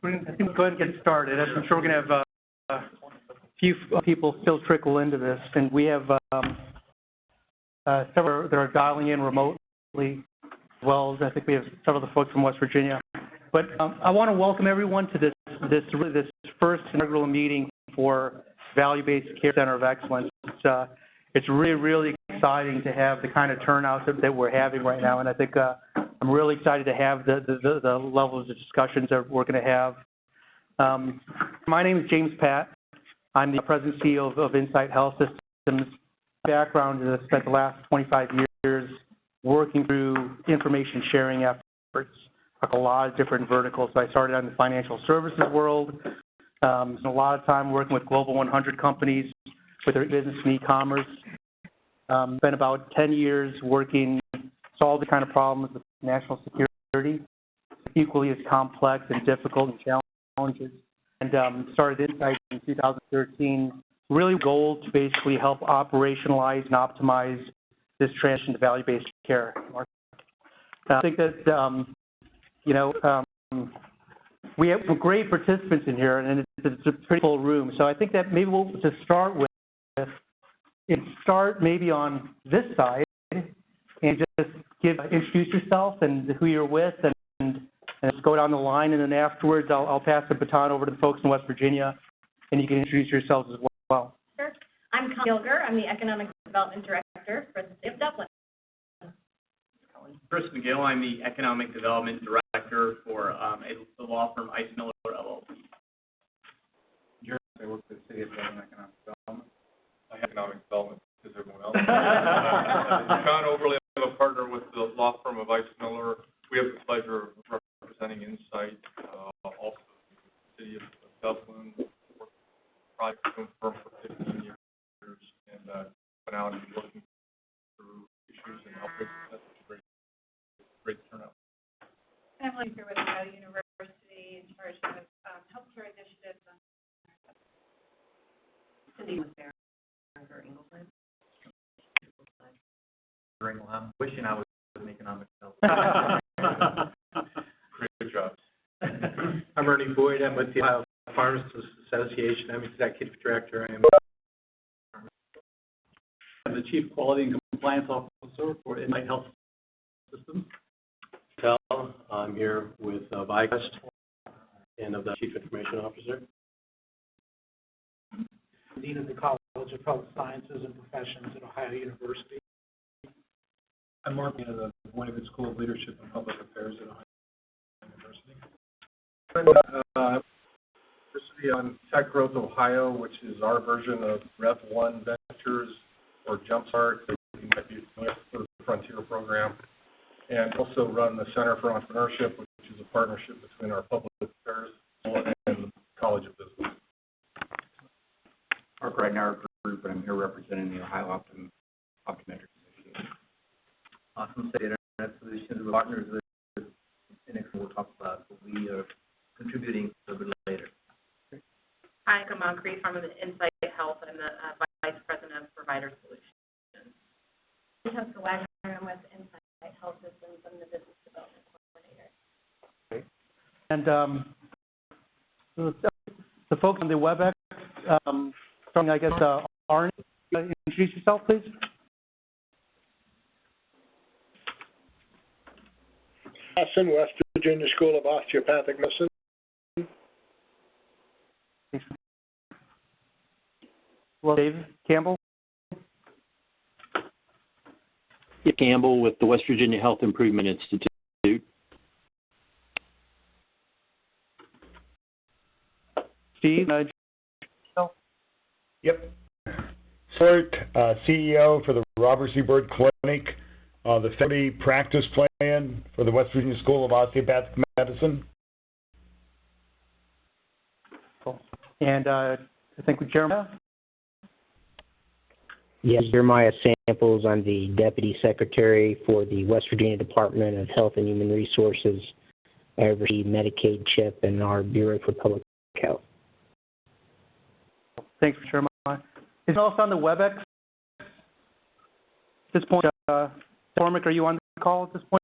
We're going to go ahead and get started. I'm sure we're going to have a few people still trickle into this, and we have several that are dialing in remotely, as well as I think we have several of the folks from West Virginia. But I want to welcome everyone to this first inaugural meeting for Value-Based Care Center of Excellence. It's really exciting to have the kind of turnout that we're having right now, and I think I'm really excited to have the levels of discussions that we're going to have. My name is James Patt. I'm the President and CEO of Insight Health Systems. My background is I spent the last 25 years working through information sharing efforts across a lot of different verticals. So I started in the financial services world, spent a lot of time working with Global 100 companies with their business and e-commerce. Spent about 10 years working, solve the kind of problems with national security, equally as complex and difficult and challenges. And started Insight in 2013, really goal to basically help operationalize and optimize this transition to value-based care. I think that, we have some great participants in here, and it's a pretty full room. So I think that maybe we'll just start maybe on this side and just introduce yourself and who you're with, and just go down the line, and then afterwards I'll pass the baton over to the folks in West Virginia, and you can introduce yourselves as well. Sure. I'm Colleen Gilger. I'm the Economic Development Director for the City of Dublin. Chris McGill. I'm the Economic Development Director for the law firm Ice Miller LLP. I work for the City of Dublin Economic Development. Economic Development is everyone else. John Overley. I'm a partner with the law firm of Ice Miller. We have the pleasure of representing Insight, also the City of Dublin. Worked for a project firm for 15 years, and been out and working through issues and outbreaks. That's a great turnout. I'm here with Ohio University in charge of healthcare initiatives. Cindy was there for Englewood. I'm wishing I was in economic development. Good job. I'm Ernie Boyd. I'm with the Ohio Pharmacists Association. I'm Executive Director. I'm the Chief Quality and Compliance Officer for Insight Health Systems. I'm here with Vicast and of the Chief Information Officer. Dean of the College of Health Sciences and Professions at Ohio University. I'm Mark at the Moynihan School of Leadership and Public Affairs at Ohio University. University on Tech Growth Ohio, which is our version of Rev1 Ventures or Jumpstart. You might be familiar with the Frontier program. And also run the Center for Entrepreneurship, which is a partnership between our public affairs and the College of Business. Mark Reitner Group, and I'm here representing the Ohio Optometric Association. Awesome State Internet Solutions with partners with Inix, we'll talk about what we are contributing a little bit later. Hi, I'm Moncrief. I'm with Insight Health. I'm the Vice President of Provider Solutions. Jessica Wagner. I'm with Insight Health Systems. I'm the Business Development Coordinator. Okay. And the folks on the WebEx, starting, I guess, Arnie, introduce yourself, please. West Virginia School of Osteopathic Medicine. Well, Dave Campbell. Campbell with the West Virginia Health Improvement Institute. Steve. Yep. Sort, CEO for the Robert C. Byrd Clinic, the Faculty Practice Plan for the West Virginia School of Osteopathic Medicine. Cool. And I think with Jeremiah. Yes, Jeremiah Samples. I'm the Deputy Secretary for the West Virginia Department of Health and Human Resources. I oversee Medicaid, CHIP, and our Bureau for Public Health. Thanks, Jeremiah. Is it also on the WebEx? At this point, Cormac, are you on the call at this point?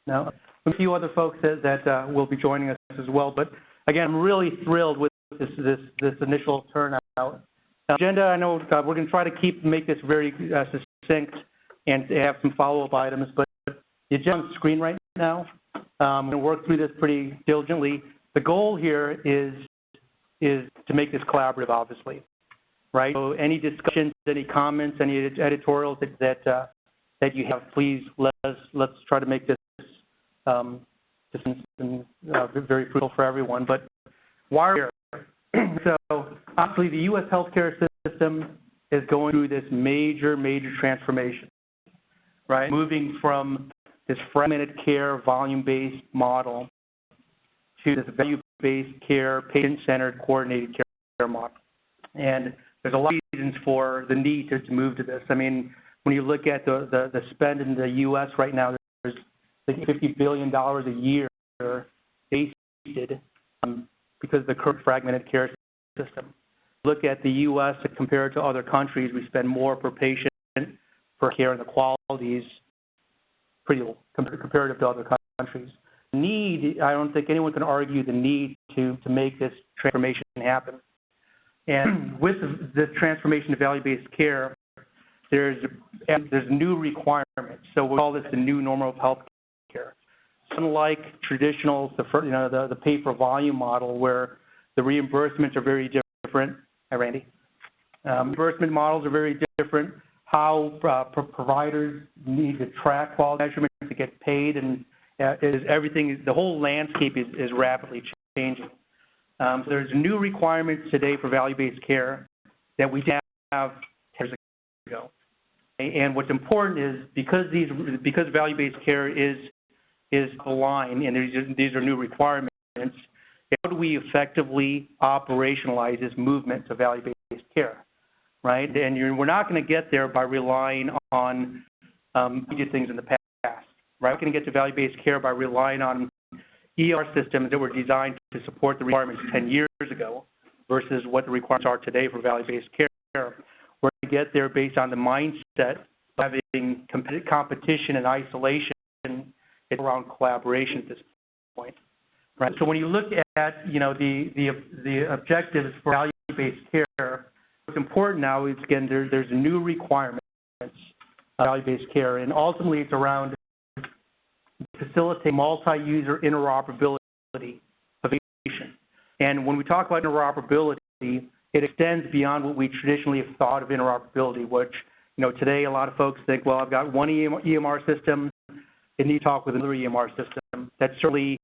No? a few other folks that will be joining us as well. But again, I'm really thrilled with this initial turnout. Agenda, I know we're going to try to make this very succinct and have some follow-up items, but the agenda on the screen right now, I'm going to work through this pretty diligently. The goal here is to make this collaborative, obviously, right? So any discussions, any comments, any editorials that you have, please let's try to make this very fruitful for everyone. But why are we here? So obviously the U.S. healthcare system is going through this major transformation, right? Moving from this fragmented care, volume-based model to this value-based care, patient-centered, coordinated care model. And there's a lot of reasons for the need to move to this. I mean, when you look at the spend in the U.S. right now, there's like $50 billion a year wasted because of the current fragmented care system. Look at the U.S. compared to other countries, we spend more per patient per care, and the quality is pretty low comparative to other countries. Need, I don't think anyone can argue the need to make this transformation happen. And with this transformation to value-based care, there's new requirements. So we call this the new normal of health care. Unlike traditional, the pay-for-volume model where the reimbursements are very different. Hi, Randy. Reimbursement models are very different. How providers need to track quality measurements to get paid, and the whole landscape is rapidly changing. So there's new requirements today for value-based care that we didn't have 10 years ago. And what's important is because value-based care is the line, and these are new requirements, how do we effectively operationalize this movement to value-based care, right? And we're not going to get there by relying on we did things in the past, right? We're not going to get to value-based care by relying on ER systems that were designed to support the requirements 10 years ago versus what the requirements are today for value-based care. We're going to get there based on the mindset of having competition and isolation. It's around collaboration at this point, right? So when you look at the objectives for value-based care, what's important now is, again, there's new requirements of value-based care, and ultimately it's around facilitating multi-user interoperability of patient. And when we talk about interoperability, it extends beyond what we traditionally have thought of interoperability, which, today a lot of folks think, well, I've got one EMR system, they need to talk with another EMR system. That's certainly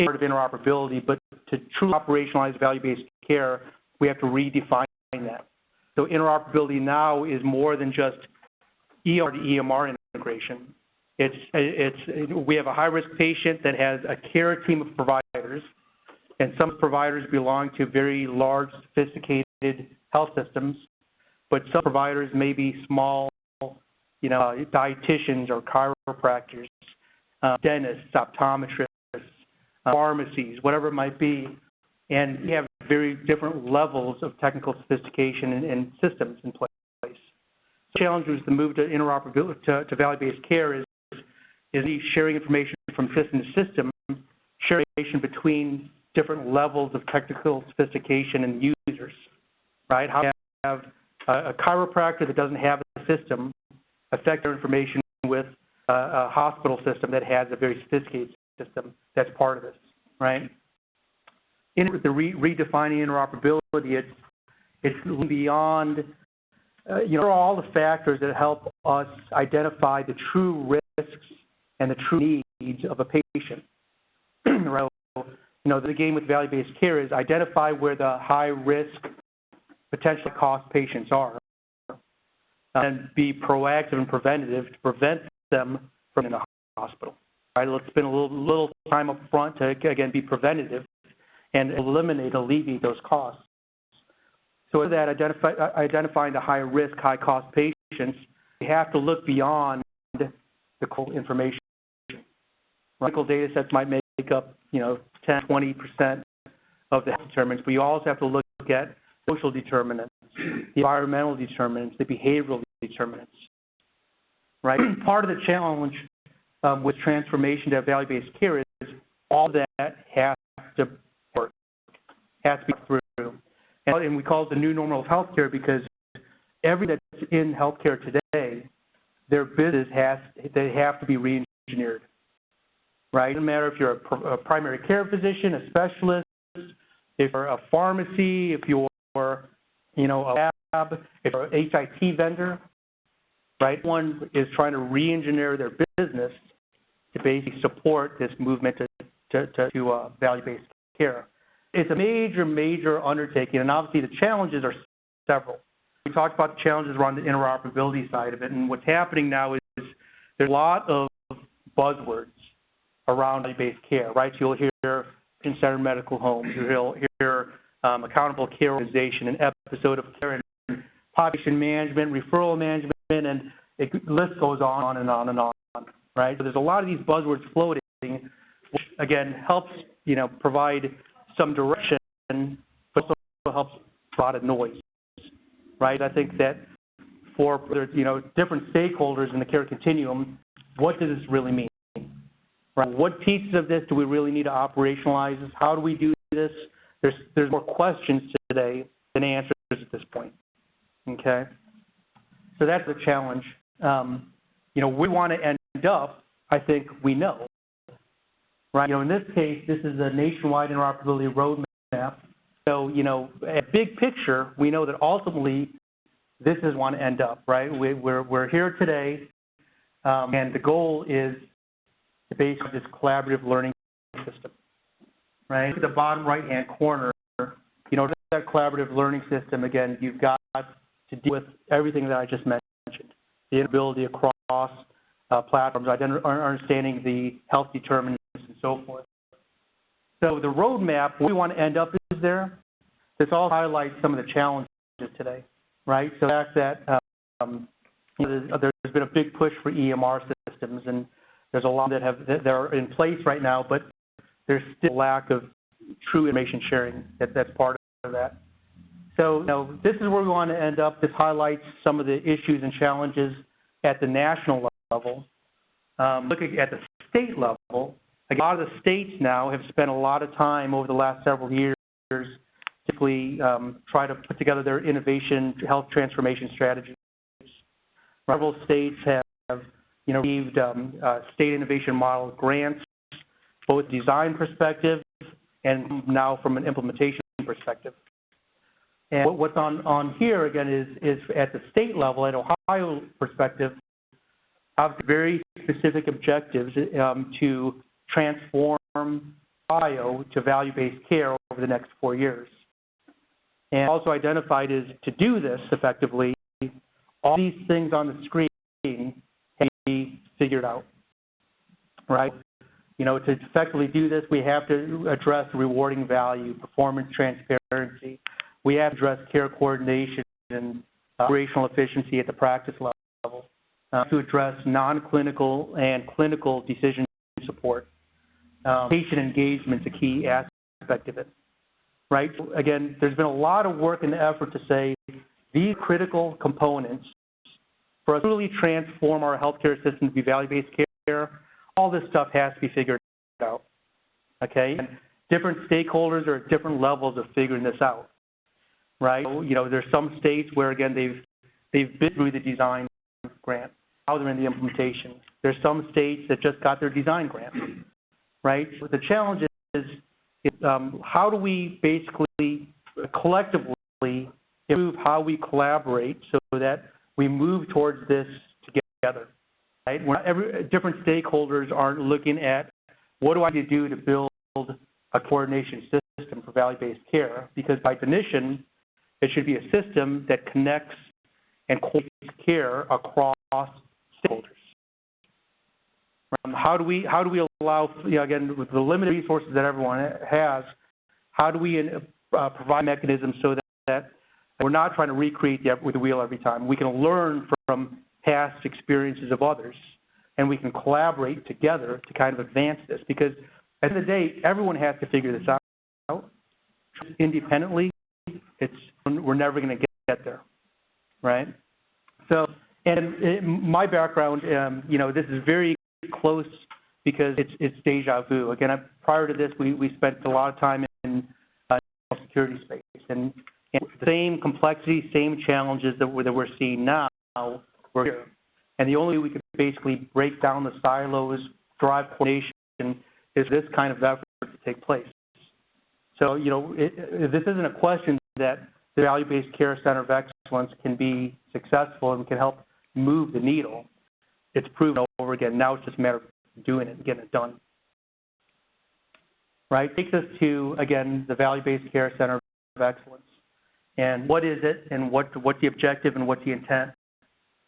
part of interoperability, but to truly operationalize value-based care, we have to redefine that. So interoperability now is more than just ER to EMR integration. We have a high-risk patient that has a care team of providers, and some providers belong to very large, sophisticated health systems, but some providers may be small, dietitians or chiropractors, dentists, optometrists, pharmacies, whatever it might be, and we have very different levels of technical sophistication and systems in place. The challenge is to move to interoperability to value-based care is sharing information from system to system, sharing information between different levels of technical sophistication and users, right? How you have a chiropractor that doesn't have a system affect their information with a hospital system that has a very sophisticated system that's part of this, right? In the redefining interoperability, it's beyond, all the factors that help us identify the true risks and the true needs of a patient. Right? The game with value-based care is identify where the high-risk, potential cost patients are, and be proactive and preventative to prevent them from in the hospital. Right? Let's spend a little time up front to, again, be preventative and alleviate those costs. So that identifying the high-risk, high-cost patients, we have to look beyond the core information. Clinical data sets might make up, 10, 20% of the health determinants, but you also have to look at social determinants, the environmental determinants, the behavioral determinants, right? Part of the challenge with transformation to value-based care is all of that has to work, has to be through. And we call it the new normal of healthcare because everything that's in healthcare today, their business they have to be re-engineered, right? It doesn't matter if you're a primary care physician, a specialist, if you're a pharmacy, if you're, a lab, if you're an HIT vendor, right? One is trying to re-engineer their business to basically support this movement to value-based care. It's a major, major undertaking, and obviously the challenges are several. We talked about the challenges around the interoperability side of it, and what's happening now is there's a lot of buzzwords around value-based care, right? So you'll hear patient-centered medical homes, you'll hear accountable care organization, an episode of care, and population management, referral management, and the list goes on and on and on, right? So there's a lot of these buzzwords floating, which again helps, provide some direction, but also helps a lot of noise, right? I think that for, different stakeholders in the care continuum, what does this really mean? Right? What pieces of this do we really need to operationalize? How do we do this? There's more questions today than answers at this point, okay? So that's the challenge. We want to end up, I think we know, right? In this case, this is a nationwide interoperability roadmap. So, at big picture, we know that ultimately this is want to end up, right? We're here today, and the goal is to basically this collaborative learning system, right? Look at the bottom right-hand corner, that collaborative learning system, again, you've got to deal with everything that I just mentioned, the ability across platforms, understanding the health determinants and so forth. So the roadmap, where we want to end up is there. This all highlights some of the challenges today, right? So that's that there's been a big push for EMR systems, and there's a lot that are in place right now, but there's still a lack of true information sharing that's part of that. So, this is where we want to end up. This highlights some of the issues and challenges at the national level. Looking at the state level, a lot of the states now have spent a lot of time over the last several years typically try to put together their innovation health transformation strategies. Several states have received state innovation model grants, both design perspective and now from an implementation perspective. And what's on here, again, is at the state level, at Ohio perspective, obviously very specific objectives to transform Ohio to value-based care over the next 4 years. And also identified is to do this effectively, all these things on the screen can be figured out, right? To effectively do this, we have to address rewarding value, performance transparency. We have to address care coordination and operational efficiency at the practice level, to address non-clinical and clinical decision support. Patient engagement is a key aspect of it, right? So again, there's been a lot of work and effort to say these critical components for us to really transform our healthcare system to be value-based care. All this stuff has to be figured out, okay? And different stakeholders are at different levels of figuring this out, right? There's some states where, again, they've been through the design grant. Now they're in the implementation. There's some states that just got their design grant, right? So the challenge is how do we basically collectively improve how we collaborate so that we move towards this together, right? Different stakeholders aren't looking at what do I need to do to build a coordination system for value-based care, because by definition, it should be a system that connects and coordinates care across stakeholders. How do we allow, again, with the limited resources that everyone has, how do we provide mechanisms so that we're not trying to recreate the wheel every time? We can learn from past experiences of others, and we can collaborate together to kind of advance this, because at the end of the day, everyone has to figure this out. Independently, we're never going to get there, right? So, and in my background, this is very close because it's deja vu. Again, prior to this, we spent a lot of time in national security space, and the same complexity, same challenges that we're seeing now, we're here. And the only way we could basically break down the silos, drive coordination, is this kind of effort to take place. So, this isn't a question that the Value-Based Care Center of Excellence can be successful and can help move the needle. It's proven over again. Now it's just a matter of doing it and getting it done. Right? Takes us to, again, the Value-Based Care Center of Excellence. And what is it, and what's the objective, and what's the intent,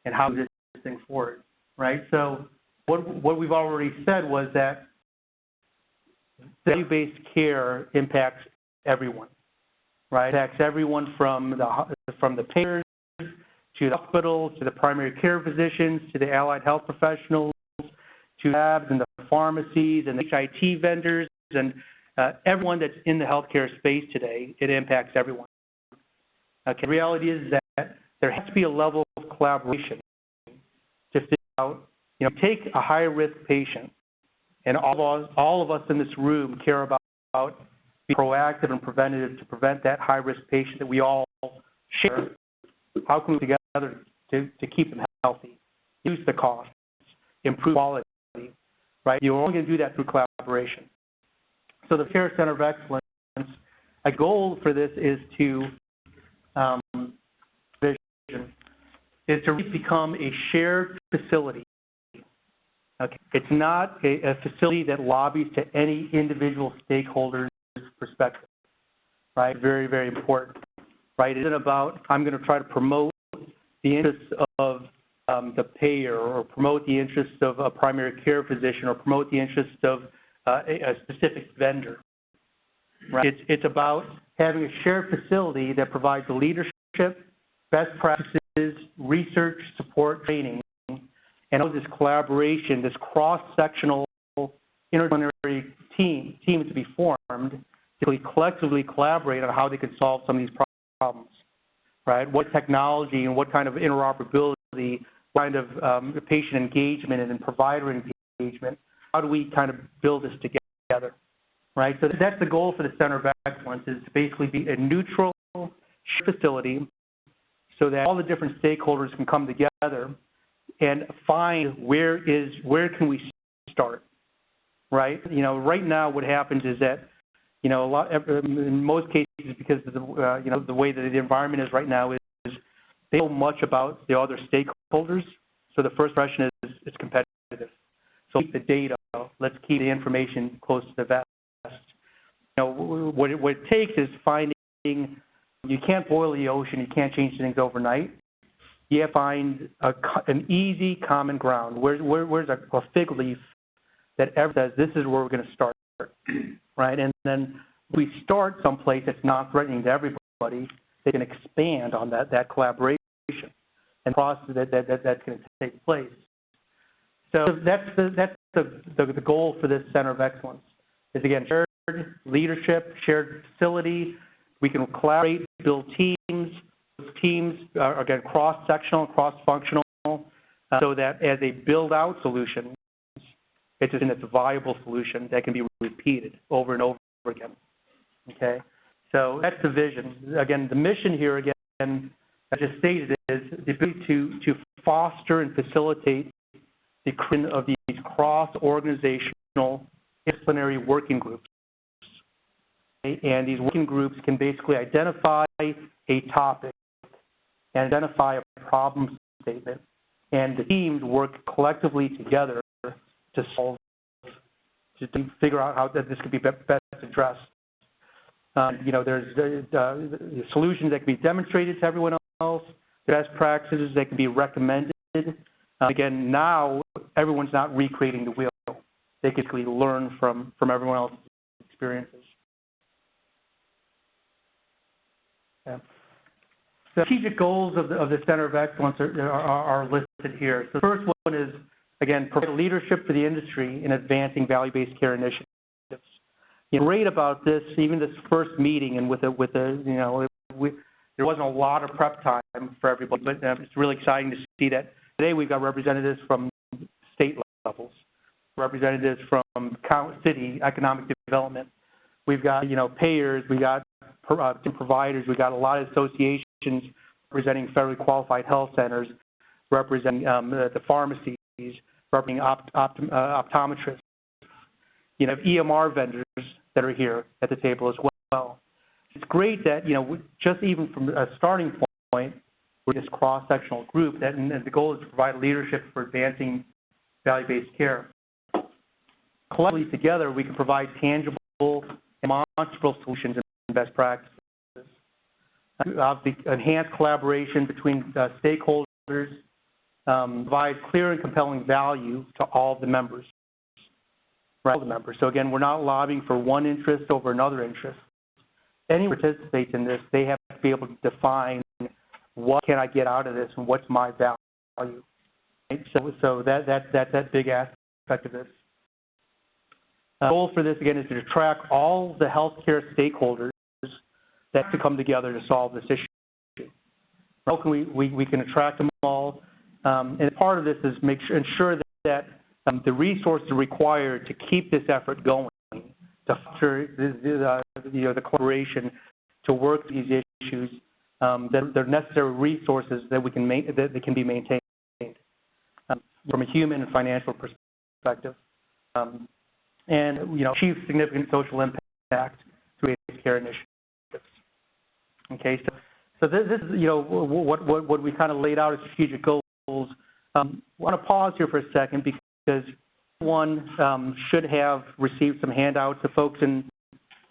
and how is this thing forward, right? So what we've already said was that value-based care impacts everyone, right? It impacts everyone from the payers to the hospitals, to the primary care physicians, to the allied health professionals, to labs and the pharmacies and the HIT vendors, and everyone that's in the healthcare space today. It impacts everyone. Okay. The reality is that there has to be a level of collaboration to figure out, take a high-risk patient, and all of us in this room care about being proactive and preventative to prevent that high-risk patient that we all share. How can we work together to keep them healthy, reduce the costs, improve quality, right? You're only going to do that through collaboration. So the Care Center of Excellence, a goal for this is to really become a shared facility. Okay. It's not a facility that lobbies to any individual stakeholder's perspective, right? Very, very important, right? It isn't about, I'm going to try to promote the interests of the payer, or promote the interests of a primary care physician, or promote the interests of a specific vendor, right? It's about having a shared facility that provides leadership, best practices, research, support, training, and all this collaboration, this cross-sectional interdisciplinary teams to be formed to collectively collaborate on how they can solve some of these problems, right? What technology and what kind of interoperability, what kind of patient engagement and provider engagement, how do we kind of build this together, right? So that's the goal for the Center of Excellence, is to basically be a neutral facility so that all the different stakeholders can come together and find where can we start, right? Right now what happens is that, in most cases, because of the way that the environment is right now, is they know much about the other stakeholders. So the first impression is it's competitive. So keep the data. Let's keep the information close to the vest. What it takes is finding. You can't boil the ocean. You can't change things overnight. You have to find an easy common ground. Where's a fig leaf that ever says this is where we're going to start, right? And then we start someplace that's not threatening to everybody. They can expand on that collaboration and process that's going to take place. So that's the goal for this Center of Excellence. Is again shared leadership, shared facility. We can collaborate, build teams. Those teams are, again, cross-sectional, cross-functional, so that as they build out solutions, it's a viable solution that can be repeated over and over again. Okay? So that's the vision. Again, the mission here, again, I just stated, is the ability to foster and facilitate the creation of these cross-organizational disciplinary working groups. And these working groups can basically identify a topic and identify a problem statement, and the teams work collectively together to solve, to figure out how this could be best addressed. There's solutions that can be demonstrated to everyone else, best practices that can be recommended. Again, now everyone's not recreating the wheel. They can basically learn from everyone else's experiences. Yeah. The strategic goals of the Center of Excellence are listed here. So the first one is, again, provide leadership for the industry in advancing value-based care initiatives. Great about this, even this first meeting, and there wasn't a lot of prep time for everybody, but it's really exciting to see that today we've got representatives from state levels, representatives from city economic development. We've got, payers, we got providers, we got a lot of associations representing federally qualified health centers, representing the pharmacies, representing optometrists. Have EMR vendors that are here at the table as well. It's great that, just even from a starting point, we're this cross-sectional group, and the goal is to provide leadership for advancing value-based care. Collectively together, we can provide tangible and demonstrable solutions and best practices. The enhanced collaboration between stakeholders provides clear and compelling value to all the members. Right, all the members. So again, we're not lobbying for one interest over another interest. Anyone who participates in this, they have to be able to define what can I get out of this and what's my value. Right? So that's that big aspect of this. The goal for this, again, is to attract all the healthcare stakeholders that to come together to solve this issue. How can we can attract them all? And part of this is ensure that the resources required to keep this effort going, to foster the collaboration, to work these issues, that they're necessary resources that we can that can be maintained from a human and financial perspective, and achieve significant social impact through care initiatives. Okay, so this is what we kind of laid out as strategic goals. I want to pause here for a second because everyone should have received some handouts. The folks in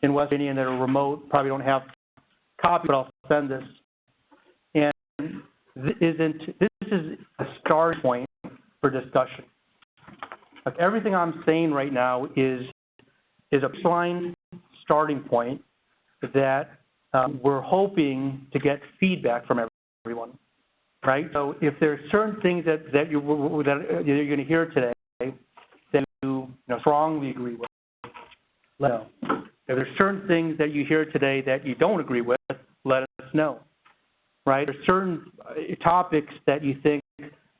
West Virginia that are remote probably don't have copies, but I'll send this. And this is a starting point for discussion. Like everything I'm saying right now is a baseline starting point that we're hoping to get feedback from everyone. Right? So if there are certain things that you're going to hear today that you strongly agree with, let us know. If there are certain things that you hear today that you don't agree with, let us know. Right? There are certain topics that you think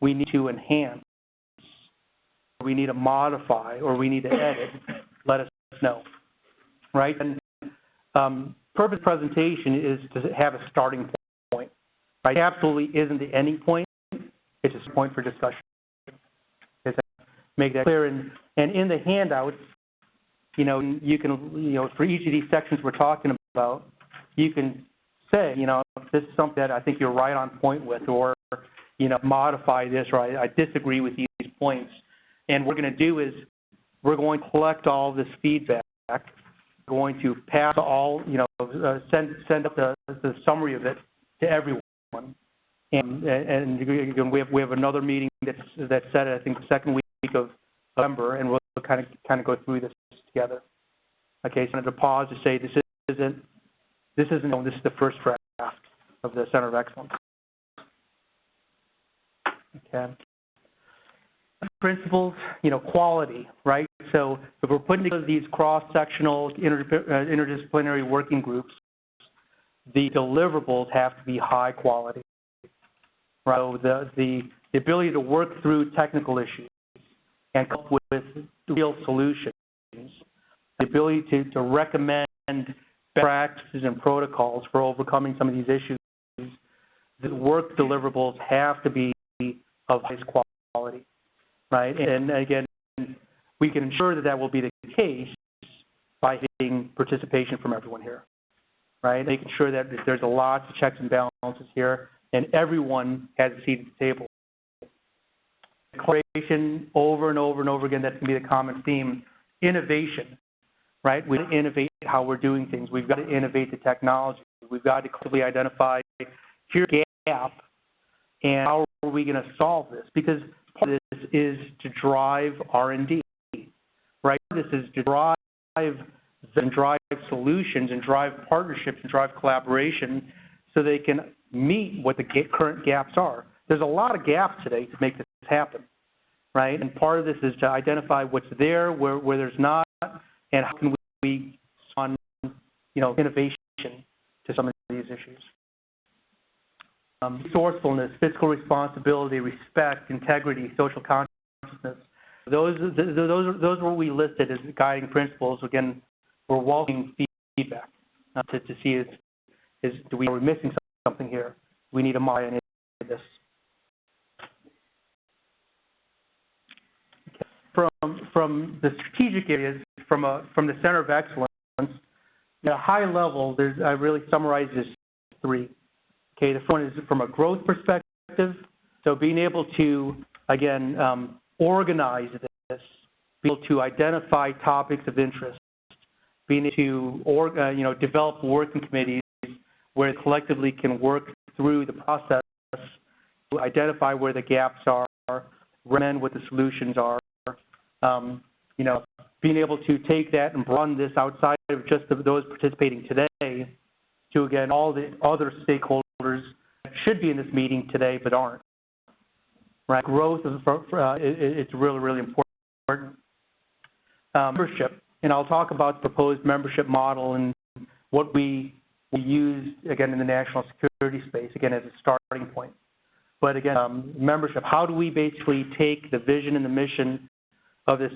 we need to enhance, or we need to modify, or we need to edit, let us know. Right? And purpose of presentation is to have a starting point. Right? It absolutely isn't the ending point. It's a point for discussion. Make that clear. And in the handouts, you can, for each of these sections we're talking about, you can say, this is something that I think you're right on point with, or, modify this, or I disagree with these points. And what we're going to do is we're going to collect all this feedback. We're going to pass all, send up the summary of it to everyone. And we have another meeting that's set, I think, the second week of November, and we'll kind of go through this together. Okay, so I'm going to pause to say this is the first draft of the Center of Excellence. Okay. Principles, quality, right? So if we're putting together these cross-sectional interdisciplinary working groups, the deliverables have to be high quality. Right? So the ability to work through technical issues and come up with real solutions, the ability to recommend best practices and protocols for overcoming some of these issues, the work deliverables have to be of highest quality, right? And again, we can ensure that will be the case by having participation from everyone here, right? Making sure that there's a lot of checks and balances here, and everyone has a seat at the table. Collaboration over and over and over again, that's going to be the common theme. Innovation, right? We innovate how we're doing things. We've got to innovate the technology. We've got to clearly identify here's the gap, and how are we going to solve this? Because part of this is to drive R&D, right? This is to drive solutions and drive partnerships and drive collaboration so they can meet what the current gaps are. There's a lot of gaps today to make this happen, right? And part of this is to identify what's there, where there's not, and how can we on innovation to some of these issues. Resourcefulness, fiscal responsibility, respect, integrity, social consciousness. those are what we listed as guiding principles. Again, we're welcoming feedback to see are we missing something here? We need to modify this. From the strategic areas, from the Center of Excellence, at a high level, I really summarize this three. Okay, the first one is from a growth perspective. So being able to, again, organize this, be able to identify topics of interest, being able to develop working committees where they collectively can work through the process to identify where the gaps are, recommend what the solutions are. Being able to take that and run this outside of just those participating today to, again, all the other stakeholders that should be in this meeting today but aren't. Right? Growth is it's really, really important. Membership, and I'll talk about the proposed membership model and what we use, again, in the national security space, again, as a starting point. But again, membership, how do we basically take the vision and the mission of this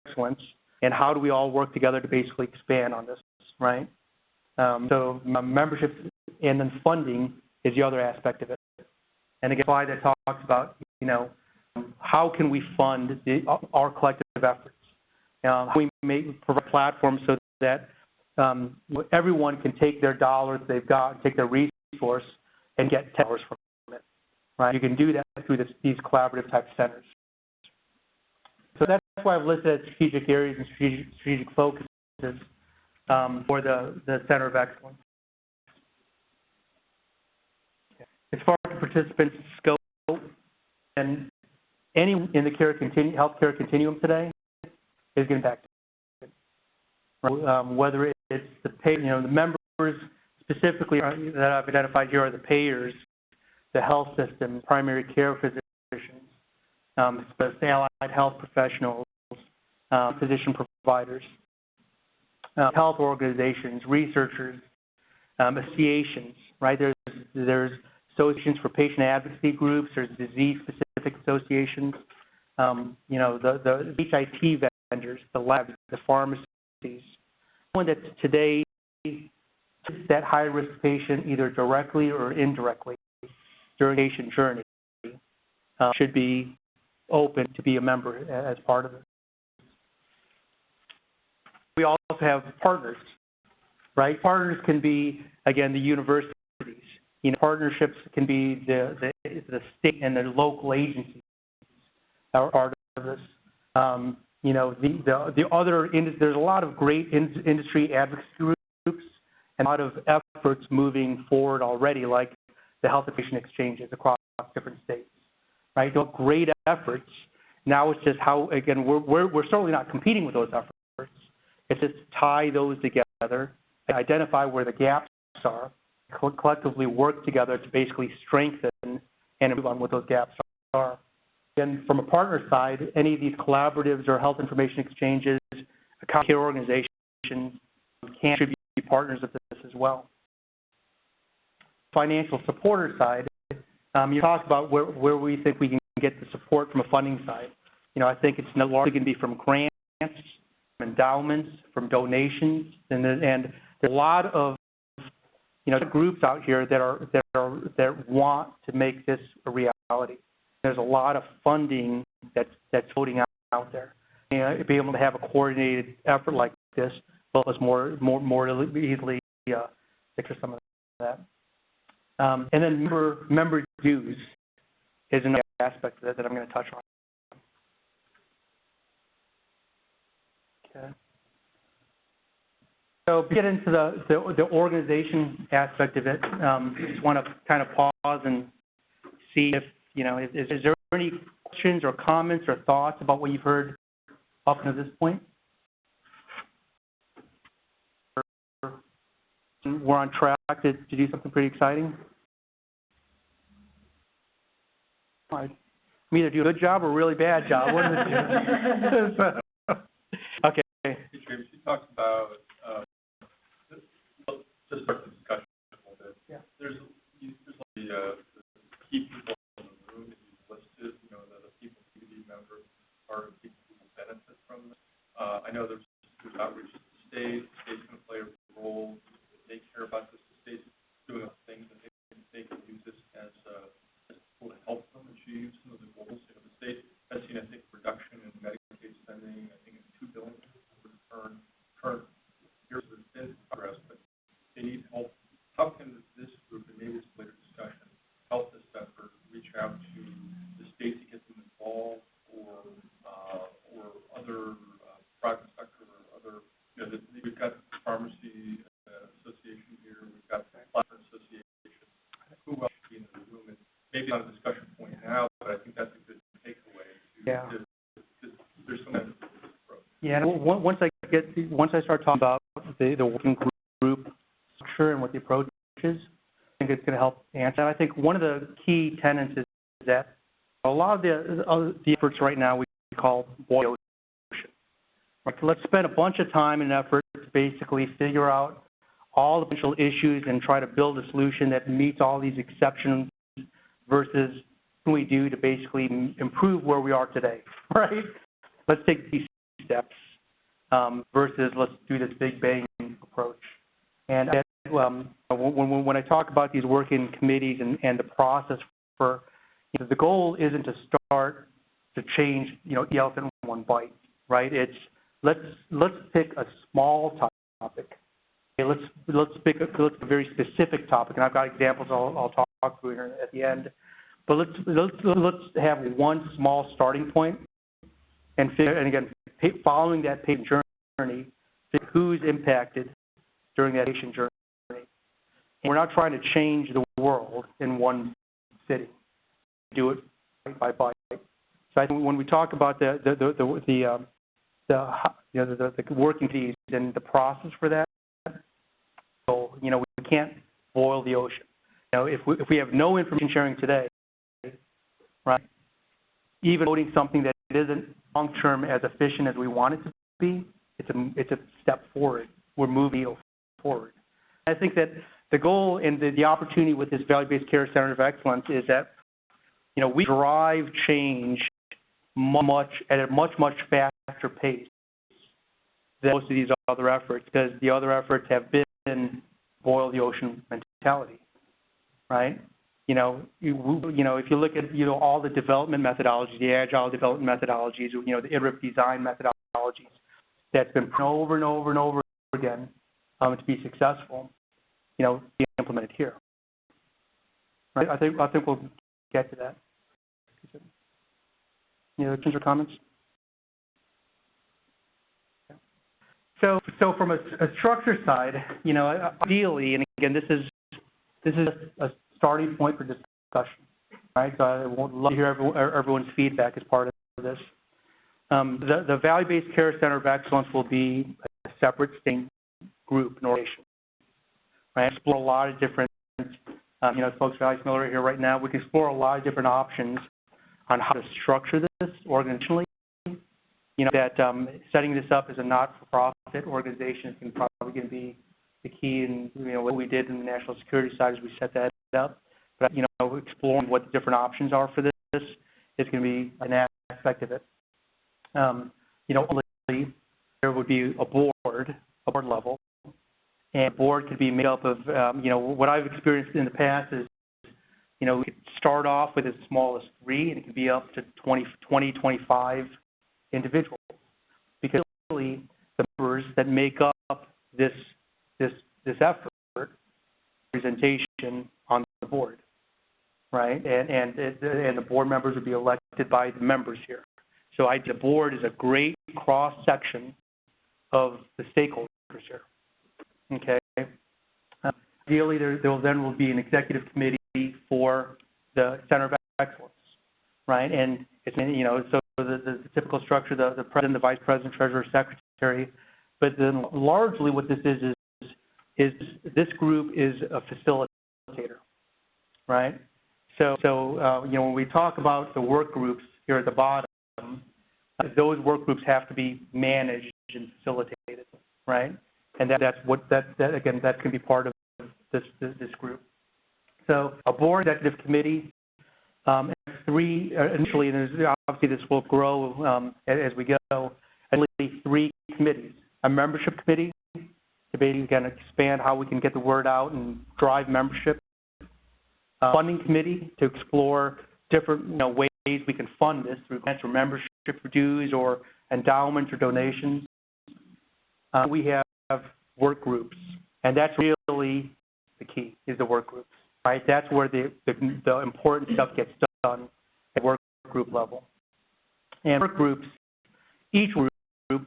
excellence, and how do we all work together to basically expand on this, right? So membership and then funding is the other aspect of it. And again, slide that talks about, how can we fund our collective efforts? How we provide platforms so that everyone can take their dollars they've got, take their resource, and get $10 from it, right? You can do that through these collaborative type centers. So that's why I've listed strategic areas and strategic focuses for the Center of Excellence. As far as participants' scope, and anyone in the healthcare continuum today is going to impact it. Whether it's the members specifically that I've identified here are the payers, the health systems, primary care physicians, allied health professionals, physician providers, health organizations, researchers, associations, right? There's associations for patient advocacy groups, there's disease-specific associations, the HIT vendors, the labs, the pharmacies. One that today that high-risk patient either directly or indirectly during the patient journey should be open to be a member as part of it. We also have partners, right? Partners can be, again, the universities. Partnerships can be the state and the local agencies that are part of this. The other, there's a lot of great industry advocacy groups and a lot of efforts moving forward already, like the health information exchanges across different states. Right, those great efforts. Now it's just how, again, we're certainly not competing with those efforts. It's just tie those together, identify where the gaps are, collectively work together to basically strengthen and improve on what those gaps are. And from a partner side, any of these collaboratives or health information exchanges, account care organizations should be partners of this as well. Financial supporter side. You talked about where we think we can get the support from a funding side. I think it's largely going to be from grants, from endowments, from donations, and there's a lot of groups out here that want to make this a reality. There's a lot of funding that's floating out there. Be able to have a coordinated effort like this will help us more easily fix some of that. And then member dues is another aspect of that I'm going to touch on. Okay. So get into the organization aspect of it. Just want to kind of pause and see if, is there any questions or comments or thoughts about what you've heard up to this point? We're on track to do something pretty exciting. I'm either do a good job or a really bad job. What is it? Okay. James, you talked about just start the discussion a little bit. Yeah. There's the key people in the room that you've listed. The people who be members are people who state, the state's going to play a role, they care about this, the state's doing other things, and they can use this as a tool to help them achieve some of the goals. You know, the state has seen, I think, reduction in Medicaid spending, I think it's $2 billion for the current years. There's been progress, but they need help. How can this group, and maybe it's later discussion, help this effort reach out to the state to get them involved, or other private sector, or other, you know, we've got the Pharmacy Association here, we've got the Platinum Association. Who else should be in the room? And maybe not a discussion point now, but I think that's a good takeaway. There's some benefits to this approach. Yeah, and once I start talking about the working group structure and what the approach is, I think it's going to help answer. And I think one of the key tenets is that a lot of the efforts right now we call boil the ocean. Right? So let's spend a bunch of time and effort to basically figure out all the potential issues and try to build a solution that meets all these exceptions versus what we do to basically improve where we are today, right? Let's take these steps versus let's do this big bang approach. And when I talk about these working committees and the process for, you know, the goal isn't to start to change, you know, the elephant in one bite, right? It's let's pick a small topic. Okay, let's pick a very specific topic, and I've got examples I'll talk through here at the end. But let's have one small starting point, and again, following that patient journey, who's impacted during that patient journey. And we're not trying to change the world in one city. We do it bite by bite. So I think when we talk about the working committees and the process for that, so, you know, we can't boil the ocean. You know, if we have no information sharing today, right, even voting something that isn't long-term as efficient as we want it to be, it's a step forward. We're moving forward. I think that the goal and the opportunity with this Value-Based Care Center of Excellence is that, you know, we drive change at a much faster pace than most of these other efforts, because the other efforts have been boil the ocean mentality, right? You know, if you look at, you know, all the development methodologies, the agile development methodologies, you know, the iterative design methodologies that's been over and over and over again to be successful, you know, be implemented here. Right? I think we'll get to that. Any other questions or comments? So from a structure side, you know, ideally, and again, this is a starting point for discussion, right? So I would love to hear everyone's feedback as part of this. The Value-Based Care Center of Excellence will be a separate state group and organization, right? Explore a lot of different, you know, folks, Alex Miller are here right now. We can explore a lot of different options on how to structure this organizationally. You know, that setting this up as a not-for-profit organization is probably going to be the key. And, you know, what we did in the national security side is we set that up. But, you know, exploring what the different options are for this is going to be an aspect of it. You know, there would be a board level, and a board could be made up of, you know, what I've experienced in the past is, you know, we could start off with as small as 3, and it could be up to 20, 25 individuals, because really the members that make up this effort, representation on the board, right? And the board members would be elected by the members here. So the board is a great cross section of the stakeholders here. Okay. Ideally, there will be an executive committee for the Center of Excellence, right? And it's, you know, so the typical structure, the president, the vice president, treasurer, secretary, but then largely what this is this group is a facilitator, right? So you know, when we talk about the work groups here at the bottom, those work groups have to be managed and facilitated, right? And that's again, that can be part of this group. So a board executive committee, 3 initially, and obviously this will grow as we go. Initially 3 committees: a membership committee, to basically kind of expand how we can get the word out and drive membership. Funding committee to explore different ways we can fund this through grants or membership dues or endowments or donations. We have work groups, and that's really the key, is the work groups, right? That's where the important stuff gets done at work group level. And work groups, each group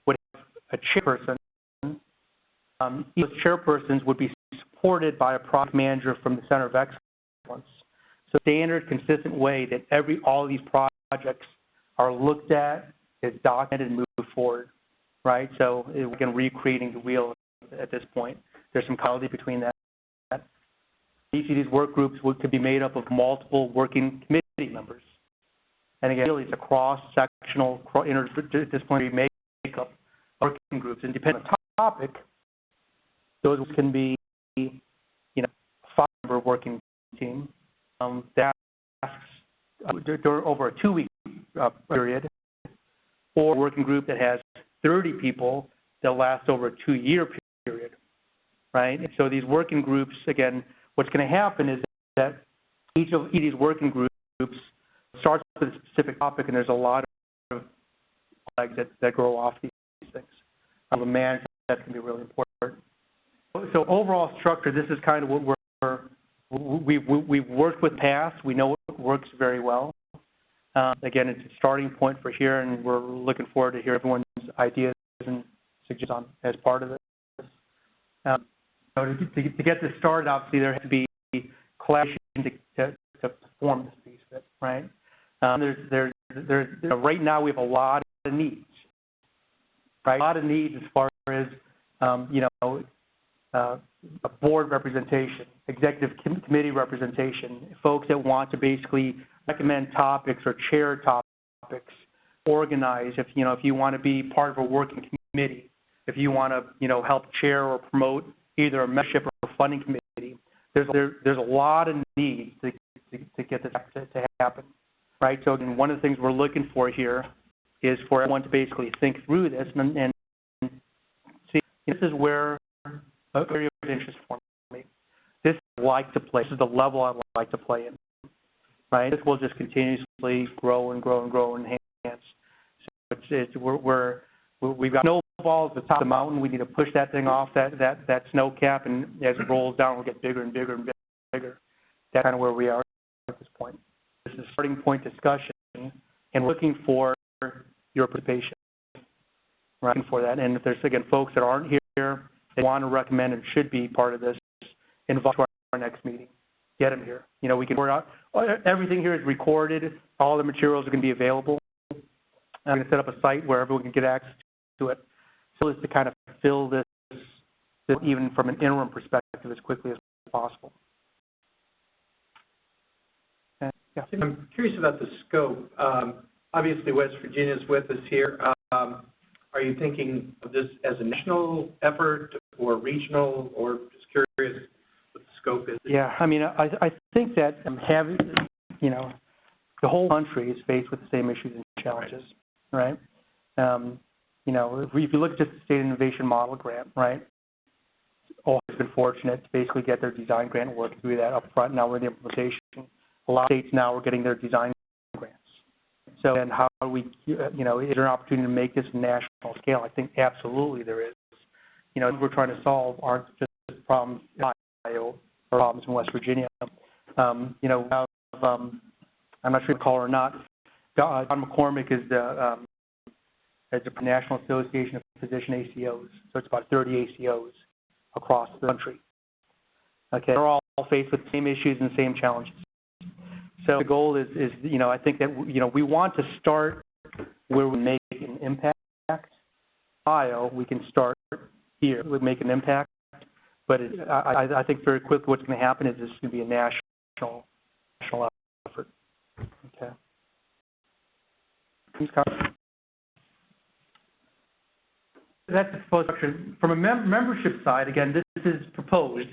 would have a chairperson. Each chairpersons would be supported by a project manager from the Center of Excellence. So standard, consistent way that all of these projects are looked at, is documented, and moved forward, right? So we're again recreating the wheel at this point. There's some quality between that. You see these work groups could be made up of multiple working committee members. And again, really it's a cross-sectional, interdisciplinary makeup of working groups. And depending on the topic, those can be, a 5-member working team that asks over a 2-week period, or a working group that has 30 people that last over a 2-year period, right? And so these working groups, again, what's going to happen is that each of these working groups starts with a specific topic, and there's a lot of legs that grow off these things. The management, that can be really important. So overall structure, this is kind of what we've worked with past. We know it works very well. Again, it's a starting point for here, and we're looking forward to hear everyone's ideas and suggestions as part of this. To get this started, obviously, there has to be collaboration to form this piece of it, right? Right now we have a lot of needs, right? A lot of needs as far as, a board representation, executive committee representation, folks that want to basically recommend topics or chair topics, organize. If you want to be part of a working committee, if you want to help chair or promote either a membership or funding committee, there's a lot of needs to get this to happen, right? So again, one of the things we're looking for here is for everyone to basically think through this and see, this is where an area of interest for me. This I like to play. This is the level I like to play in, right? This will just continuously grow and grow and grow and enhance. So we've got snowballs at the top of the mountain. We need to push that thing off that snow cap, and as it rolls down, we'll get bigger and bigger and bigger. That's kind of where we are at this point. This is a starting point discussion, and we're looking for your participation, right? For that, and if there's again folks that aren't here, they want to recommend and should be part of this, invite to our next meeting. Get them here. We can work out. Everything here is recorded. All the materials are going to be available. I'm going to set up a site where everyone can get access to it. So it's to kind of fill this even from an interim perspective as quickly as possible. And, yeah. I'm curious about the scope. Obviously, West Virginia is with us here. Are you thinking of this as a national effort or regional, or just curious what the scope is? Yeah, I think that having, the whole country is faced with the same issues and challenges, right? If you look at just the State Innovation Model Grant, right? Ohio's been fortunate to basically get their design grant and work through that up front. Now we're in the implementation. A lot of states now are getting their design grants. So, and how do we, is there an opportunity to make this national scale? I think absolutely there is. We're trying to solve aren't just problems in Ohio or problems in West Virginia. I'm not sure if you call her or not. John McCormick is the National Association of Physician ACOs. So it's about 30 ACOs across the country. Okay, they're all faced with the same issues and the same challenges. So the goal is I think that we want to start where we make an impact. Ohio, we can start here, we make an impact, but I think very quickly what's going to happen is this is going to be a national effort. Okay. That's the proposed structure. From a membership side, again, this is proposed.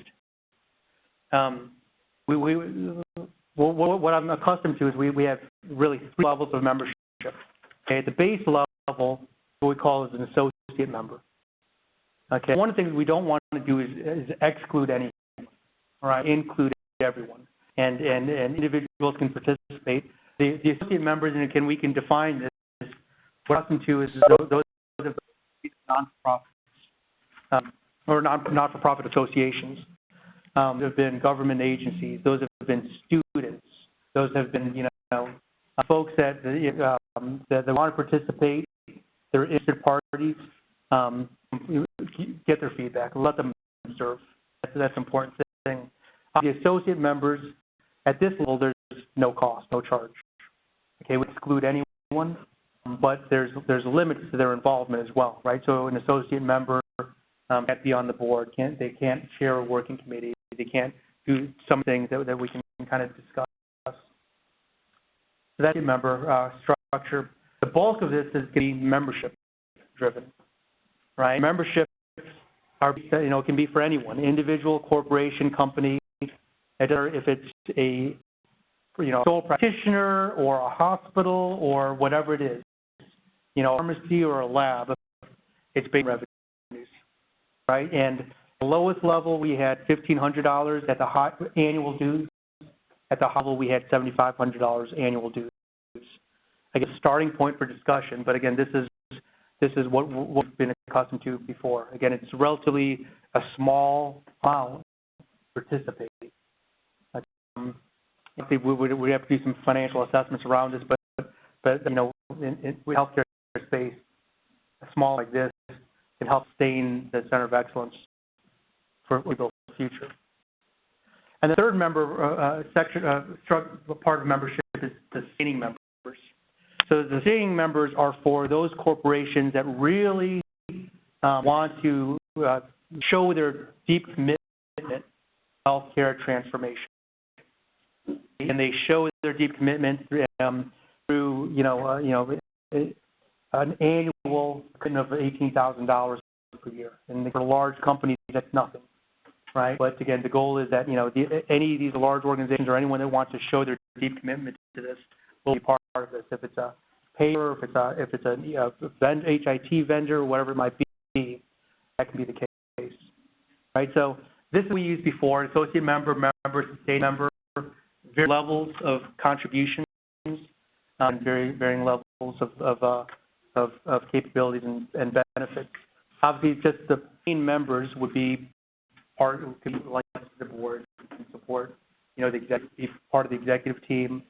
What I'm accustomed to is we have really 3 levels of membership. Okay, at the base level, what we call is an associate member. Okay, one of the things we don't want to do is exclude anyone, all right, include everyone, and individuals can participate. The associate members, and again, we can define this, what we're accustomed to is those of non-profits, or not-for-profit associations. There have been government agencies, those have been students, those have been, folks that want to participate, they're interested parties, get their feedback, let them observe. That's an important thing. The associate members, at this level, there's no cost, no charge. Okay, we exclude anyone, but there's limits to their involvement as well, right? So an associate member can't be on the board, they can't chair a working committee, they can't do some things that we can kind of discuss. So that's the member structure. The bulk of this is going to be membership driven, right? Membership are, can be for anyone, individual, corporation, company. If it's a, sole practitioner or a hospital or whatever it is, pharmacy or a lab, it's big revenues, right? And the lowest level we had $1,500 at the high annual dues. At the high level we had $7,500 annual dues. I guess starting point for discussion, but again, this is what we've been accustomed to before. Again, it's relatively a small amount to participate. I think we have to do some financial assessments around this, but in healthcare space, a small like this can help sustain the Center of Excellence for the future. And the third member part of membership is the sustaining members. So the sustaining members are for those corporations that really want to show their deep commitment to healthcare transformation. And they show their deep commitment through an annual commitment of $18,000 per year. And for large companies, that's nothing, right? But again, the goal is that any of these large organizations or anyone that wants to show their deep commitment to this will be part of this. If it's a payer, if it's a HIT vendor, whatever it might be, that can be the case, right? So this we used before: associate member, sustaining member. Various levels of contributions, and varying levels of capabilities and benefits. Obviously, just the main members would be part of the board, and support, be part of the executive team,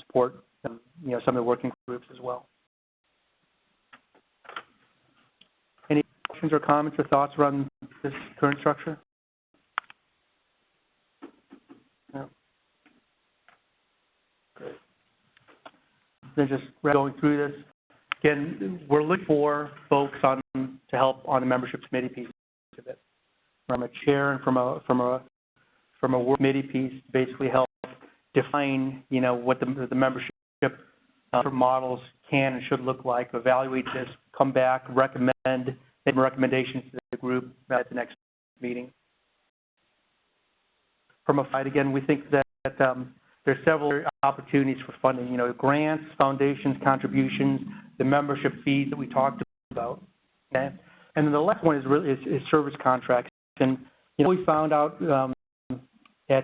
support, some of the working groups as well. Any questions or comments or thoughts around this current structure? No. Then just going through this, again, we're looking for folks to help on the membership committee piece of it, from a chair and from a work committee piece to basically help define, what the membership models can and should look like, evaluate this, come back, recommend recommendations to the group at the next meeting. From a side, again, we think that there's several opportunities for funding, grants, foundations, contributions, the membership fees that we talked about. Okay? And then the last one is service contracts. And what we found out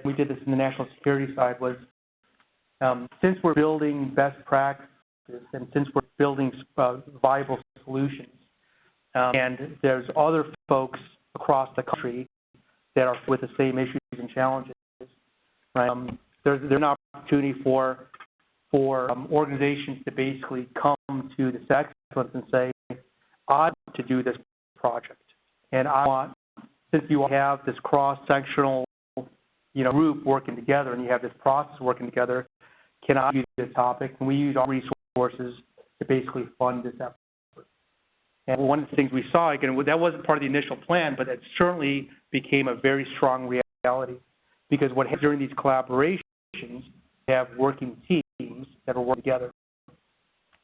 we did this in the national security side was since we're building best practices and since we're building viable solutions, and there's other folks across the country that are with the same issues and challenges, right? There's an opportunity for organizations to basically come to the Center of Excellence and say, I want to do this project, and I want, since you have this cross-sectional, group working together, and you have this process working together, can I use this topic? And we use our resources to basically fund this effort. And one of the things we saw, again, that wasn't part of the initial plan, but it certainly became a very strong reality, because what happens during these collaborations, you have working teams that are working together,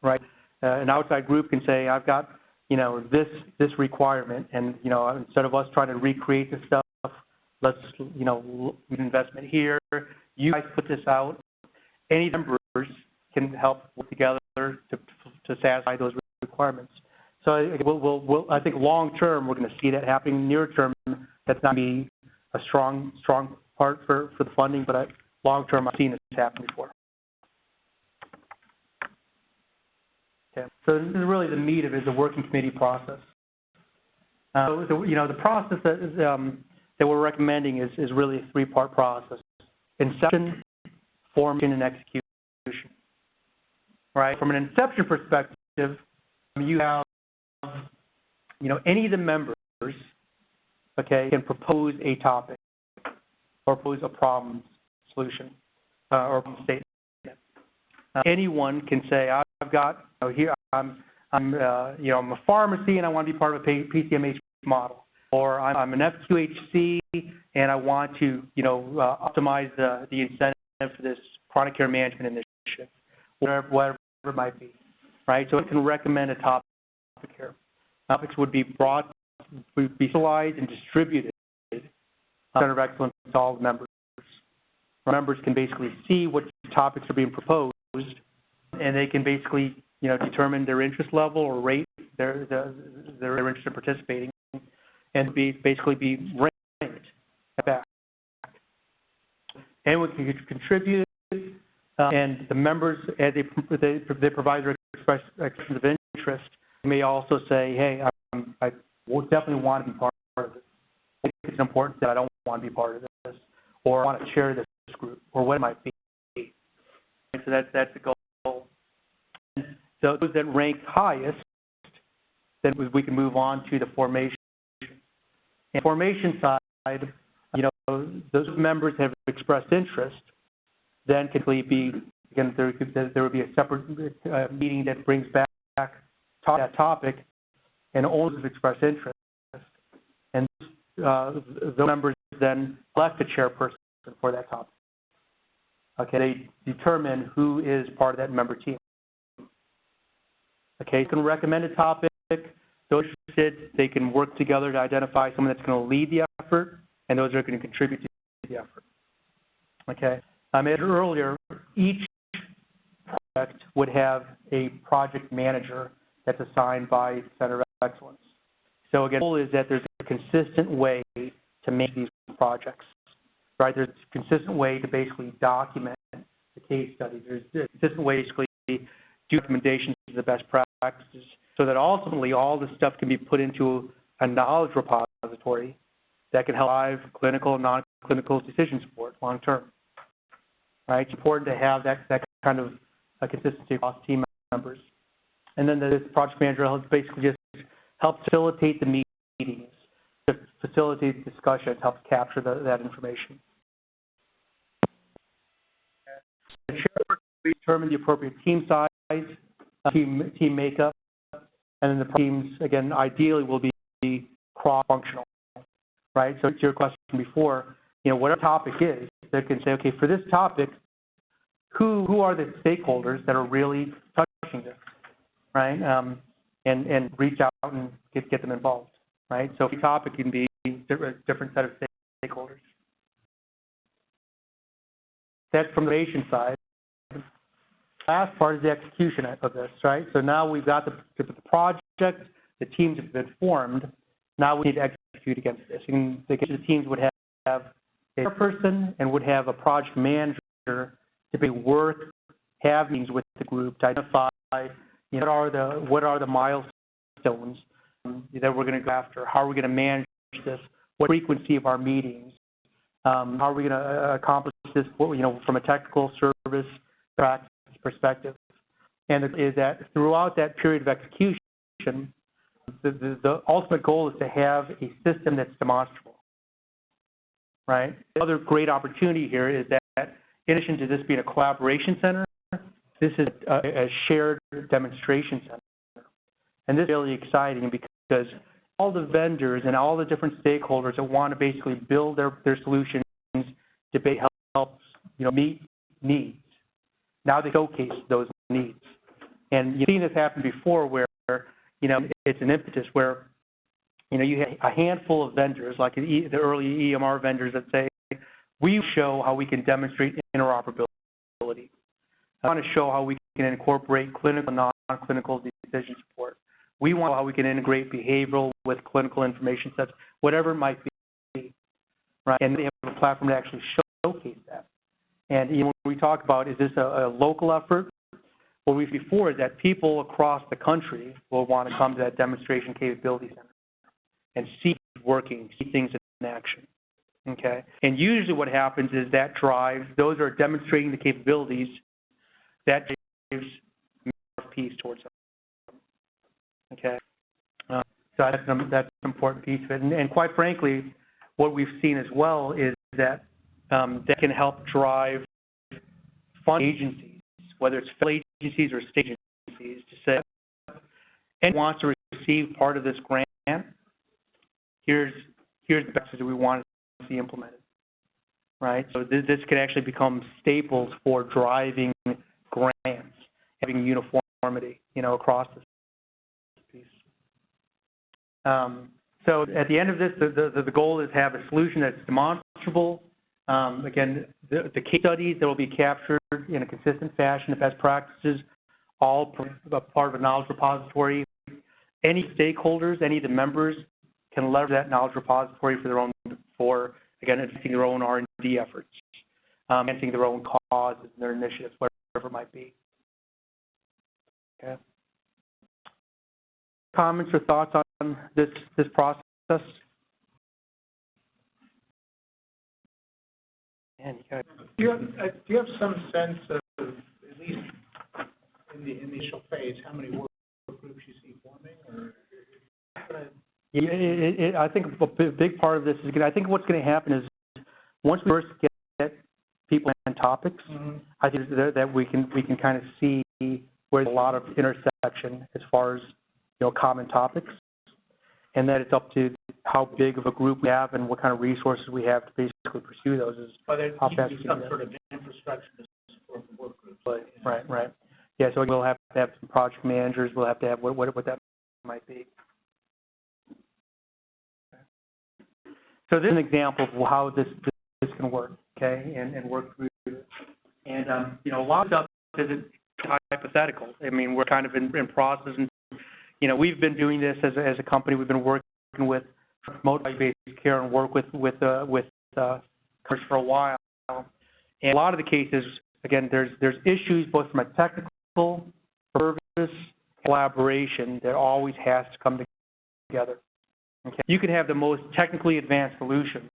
right? An outside group can say, I've got, this requirement, and, instead of us trying to recreate this stuff, let's, investment here, you guys put this out. Any members can help work together to satisfy those requirements. So I think long-term, we're going to see that happening. Near-term, that's not going to be a strong part for the funding, but long-term, I've seen this happen before. Okay, so this is really the meat of it, is the working committee process. The process that we're recommending is really a three-part process: inception, formation, and execution. Right? From an inception perspective, you have, any of the members, okay, can propose a topic or propose a problem solution or statement. Anyone can say, I've got, here, I'm a pharmacy and I want to be part of a PCMH model, or I'm an FQHC and I want to, optimize the incentive for this chronic care management initiative, whatever it might be, right? So it can recommend a topic here. Topics would be utilized and distributed Center of Excellence to all members. Members can basically see what topics are being proposed, and they can basically, determine their interest level or rate their interest in participating, and basically be ranked back. Anyone can contribute, and the members, as they provide their expressions of interest, may also say, hey, I will definitely want to be part of this. I think it's important that I don't want to be part of this, or I want to chair this group, or what it might be. So that's the goal. So those that rank highest, then we can move on to the formation. And formation side, those members have expressed interest, then could be, again, there would be a separate meeting that brings back that topic, and only has expressed interest. And the members then elect a chairperson for that topic. Okay, they determine who is part of that member team. Okay, you can recommend a topic. Those interested, they can work together to identify someone that's going to lead the effort, and those are going to contribute to the effort. Okay, I mentioned earlier, each project would have a project manager that's assigned by Center of Excellence. So again, the goal is that there's a consistent way to make these projects, right? There's a consistent way to basically document the case studies. There's a consistent way to basically do recommendations to the best practices, so that ultimately all this stuff can be put into a knowledge repository that can help drive clinical and non-clinical decision support long term. Right? It's important to have that kind of a consistency across team members. And then this project manager helps basically just helps facilitate the meetings, to facilitate the discussions, helps capture that information. The chairperson will determine the appropriate team size, team makeup, and then the teams, again, ideally will be cross-functional, right? So to your question before, whatever topic is, they can say, okay, for this topic, who are the stakeholders that are really touching this, right? And reach out and get them involved, right? So every topic can be a different set of stakeholders. That's from the formation side. Last part is the execution of this, right? So now we've got the project, the teams have been formed. Now we need to execute against this. And the teams would have a person and would have a project manager to be have meetings with the group to identify what are the milestones that we're going to go after. How are we going to manage this? What frequency of our meetings? How are we going to accomplish this? From a technical service practice perspective, and is that throughout that period of execution, the ultimate goal is to have a system that's demonstrable, right? The other great opportunity here is that in addition to this being a collaboration center, this is a shared demonstration center. And this is really exciting because all the vendors and all the different stakeholders that want to basically build their solutions to help meet needs. Now they showcase those needs. And you've seen this happen before where, it's an impetus where, you have a handful of vendors, like the early EMR vendors that say, we show how we can demonstrate interoperability. I want to show how we can incorporate clinical and non-clinical decision support. We want how we can integrate behavioral with clinical information sets, whatever it might be, right? And they have a platform to actually showcase that. And you know, when we talk about, is this a local effort? What we've before is that people across the country will want to come to that demonstration capability center and see it working, see things in action, okay? And usually what happens is that drives, those are demonstrating the capabilities, that drives RFPs towards them, okay? So that's an important piece of it. And quite frankly, what we've seen as well is that that can help drive fund agencies, whether it's federal agencies or state agencies, to say, anyone wants to receive part of this grant, here's the messages we want to see implemented, right? So this could actually become staples for driving grants, having uniformity, you know, across this piece. So at the end of this, the goal is to have a solution that's demonstrable. Again, the case studies that will be captured in a consistent fashion, the best practices, all part of a knowledge repository. Any stakeholders, any of the members can leverage that knowledge repository for their own, again, advancing their own R&D efforts, advancing their own causes and their initiatives, whatever it might be. Okay. Comments or thoughts on this process? Man, Do you have some sense of, at least in the initial phase, how many work groups you see forming, or? Yeah, I think a big part of this is, I think what's going to happen is once we first get people and topics, I think that we can kind of see where there's a lot of intersection as far as, you know, common topics, and that it's up to how big of a group we have and what kind of resources we have to basically pursue those. Well, there how needs fast to be we some do that. sort of infrastructure to support the work groups. Right. Yeah, so we'll have to have some project managers. We'll have to have what that might be. So this is an example of how this can work, okay, and work through it. And, you know, a lot of stuff isn't hypothetical. I mean, we're kind of in process, and, you know, we've been doing this as a company. We've been working with promote value-based care and work with customers for a while. And a lot of the cases, again, there's issues both from a technical, service, collaboration that always has to come together. Okay. You can have the most technically advanced solution,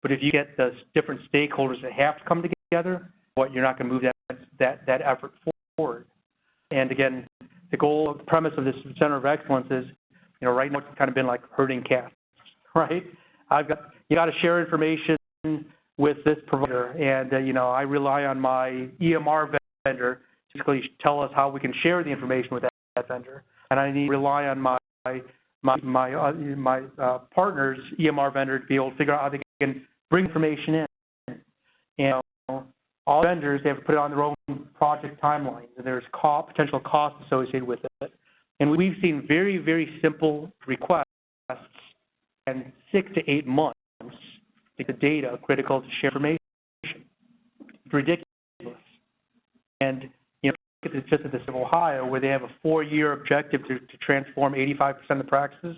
but if you get the different stakeholders that have to come together, you're not going to move that effort forward. And again, the premise of this Center of Excellence is, you know, right now it's kind of been like herding cats, right? You got to share information with this provider, and you know, I rely on my EMR vendor to basically tell us how we can share the information with that vendor, and I need to rely on my partner's EMR vendor to be able to figure out how they can bring information in. And you know, all vendors, they have to put it on their own project timelines, and there's potential costs associated with it. And we've seen very, very simple requests and 6 to 8 months to get the data critical to share information. It's ridiculous. And you know, it's just at the State of Ohio, where they have a 4-year objective to transform 85% of the practices.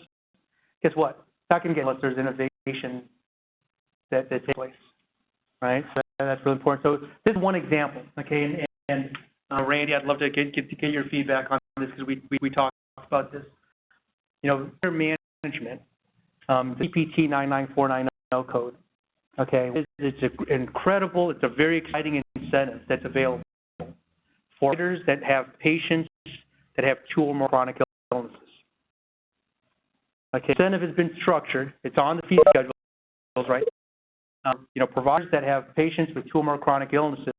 Guess what? It's not going to get unless there's innovation that takes place, right? So that's really important. So this is one example, okay? And Randy, I'd love to get your feedback on this, because we talked about this. You know, care management, the CPT 99490 code, okay? It's incredible. It's a very exciting incentive that's available for providers that have patients that have 2 or more chronic illnesses. Okay, incentive has been structured. It's on the fee schedules, right? You know, providers that have patients with 2 or more chronic illnesses,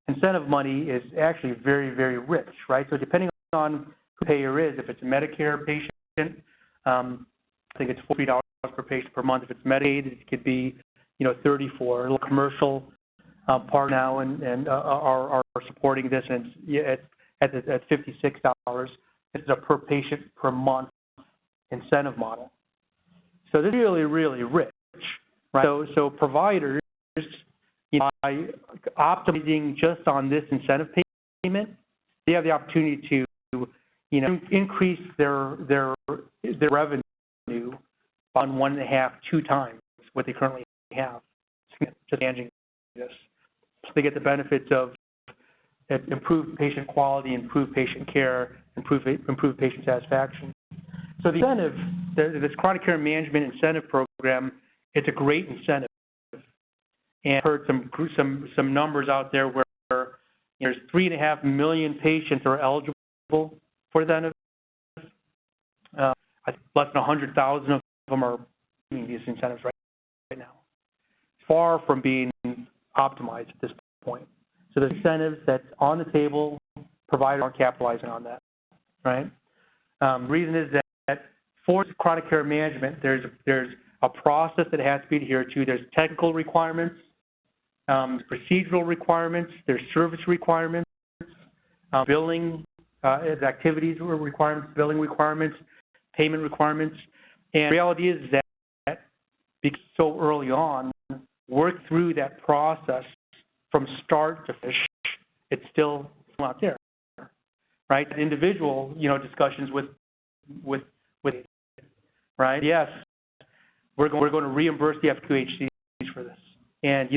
incentive money is actually very, very rich, right? So depending on who the payer is, if it's a Medicare patient, I think it's $40 per patient per month. If it's Medicaid, it could be, you know, $34. A little commercial part now and are supporting this, and it's at $56. This is a per patient per month incentive model. So this is really, really rich, right? So providers, you know, by optimizing just on this incentive payment, they have the opportunity to increase their revenue on 1.5, 2 times what they currently have, just managing this. They get the benefits of improved patient quality, improved patient care, improved patient satisfaction. So the incentive, this chronic care management incentive program, it's a great incentive. And I've heard some numbers out there where there's 3.5 million patients are eligible for the incentive. I think less than 100,000 of them are using these incentives right now. Far from being optimized at this point. So the incentives that's on the table, providers aren't capitalizing on that, right? The reason is that for chronic care management, there's a process that has to be adhered to. There's technical requirements, procedural requirements, there's service requirements, billing activities requirements, billing requirements, payment requirements. And the reality is that because so early on, work through that process from start to finish, it's still not there, right? Individual, discussions with right? Yes, we're going to reimburse the FQHCs for this, and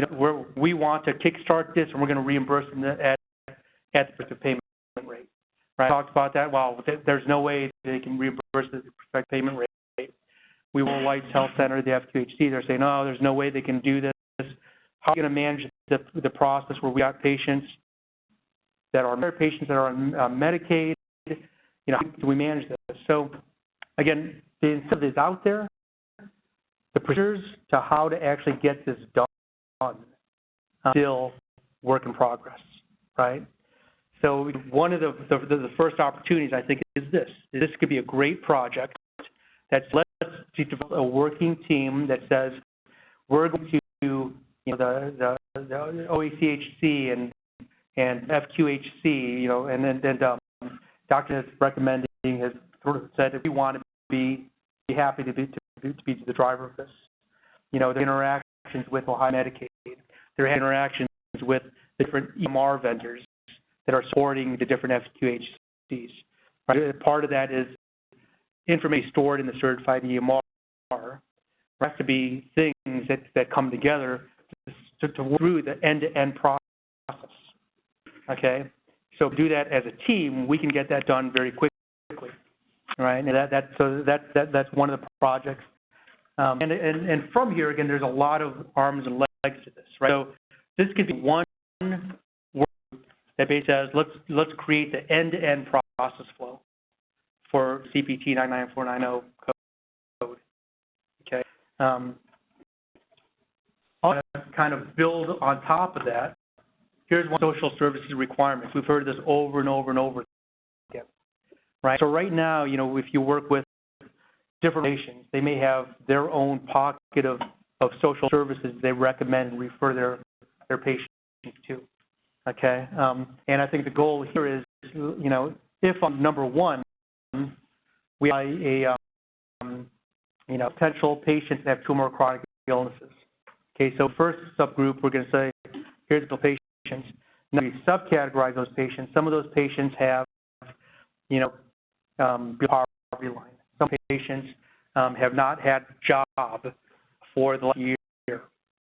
we want to kickstart this, and we're going to reimburse them at the payment rate, right? I talked about that. Well, there's no way they can reimburse the payment rate. We will White Health Center, the FQHC, they're saying, no, there's no way they can do this. How are you going to manage the process where we got patients that are on Medicaid? How do we manage this? So, again, the incentive is out there. The procedures to how to actually get this done still work in progress, right? So one of the first opportunities, I think, is this. This could be a great project that's let's develop a working team that says we're going to the OACHC and FQHC, and then Dr. is recommending has sort of said if we want to be happy to be the driver of this. The interactions with Ohio Medicaid, their interactions with different EMR vendors that are supporting the different FQHCs. Right? Part of that is information stored in the certified EMR. There has to be things that come together to work through the end-to-end process. Okay, so to do that as a team, we can get that done very quickly. Right, and that's one of the projects. And from here again, there's a lot of arms and legs to this. Right, so this could be one work that basically says let's create the end-to-end process flow for CPT 99490 code. Okay. I'll kind of build on top of that. Here's one social services requirements. We've heard this over and over and over again. Right. So right now, if you work with different patients, they may have their own pocket of social services they recommend and refer their patients to. Okay. And I think the goal here is, if on number one, we have potential patients that have 2 or more chronic illnesses. Okay, so first subgroup, we're going to say, here's the patients. Now we subcategorize those patients. Some of those patients have, poverty line. Some patients have not had a job for the last year,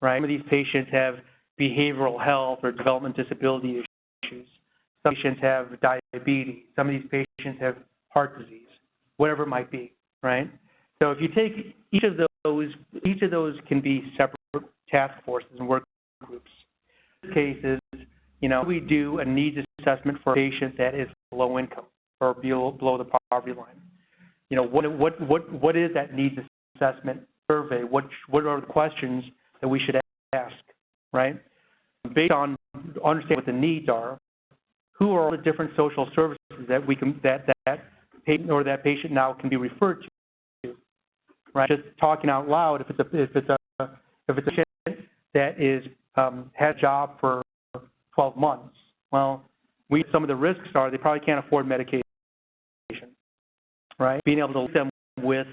right? Some of these patients have behavioral health or development disability issues. Some patients have diabetes. Some of these patients have heart disease, whatever it might be, right? So if you take each of those can be separate task forces and work groups. In this case is, we do a needs assessment for a patient that is low income or below the poverty line. What is that needs assessment survey? What are the questions that we should ask, right? Based on understanding what the needs are, who are all the different social services that we can that patient or that patient now can be referred to, right? Just talking out loud, if it's a patient that is has a job for 12 months, well, some of the risks are they probably can't afford medication, right? Being able to link them with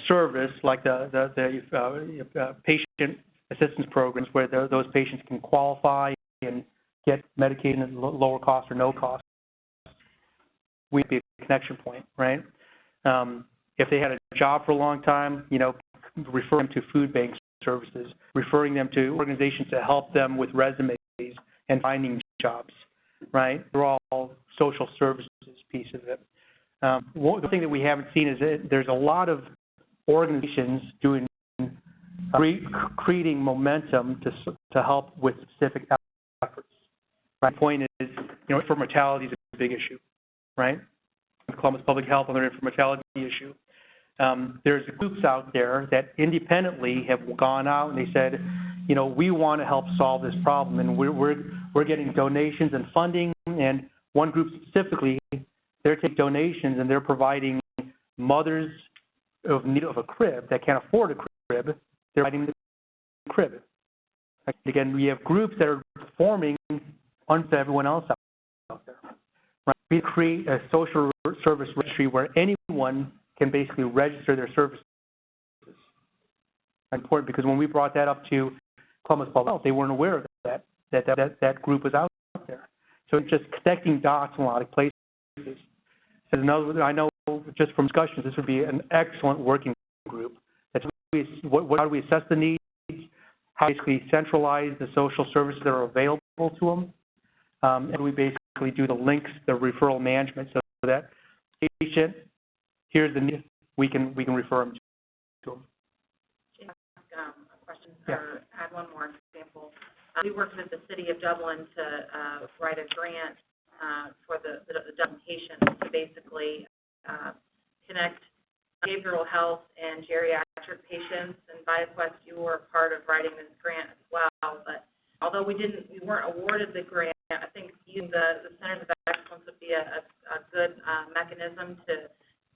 service like the patient assistance programs where those patients can qualify and get medication at lower cost or no cost. we'd be a connection point, right? If they had a job for a long time, refer them to food bank services, referring them to organizations to help them with resumes and finding jobs, right? They're all social services piece of it. One thing that we haven't seen is that there's a lot of organizations doing creating momentum to help with specific efforts. Right? The point is, infant mortality is a big issue, right? Columbus Public Health on their infant mortality issue. There's groups out there that independently have gone out and they said, we want to help solve this problem, and we're getting donations and funding. And one group specifically, they're taking donations and they're providing mothers of need of a crib that can't afford a crib. They're providing the crib. Again, we have groups that are forming under everyone else out there. Right? We create a social service registry where anyone can basically register their services. That's important because when we brought that up to Columbus Public Health, they weren't aware of that group was out there. So it's just connecting dots in a lot of places. So I know just from discussions, this would be an excellent working group. That's how do we assess the needs? How do we basically centralize the social services that are available to them? And we basically do the links, the referral management, so that patient, here's the need, we can refer them to them. A question or add one more example. We worked with the City of Dublin to write a grant for the Dublin patients to basically connect behavioral health and geriatric patients. And ViaQuest, you were part of writing this grant as well. But although we weren't awarded the grant, I think using the Centers of Excellence would be a good mechanism to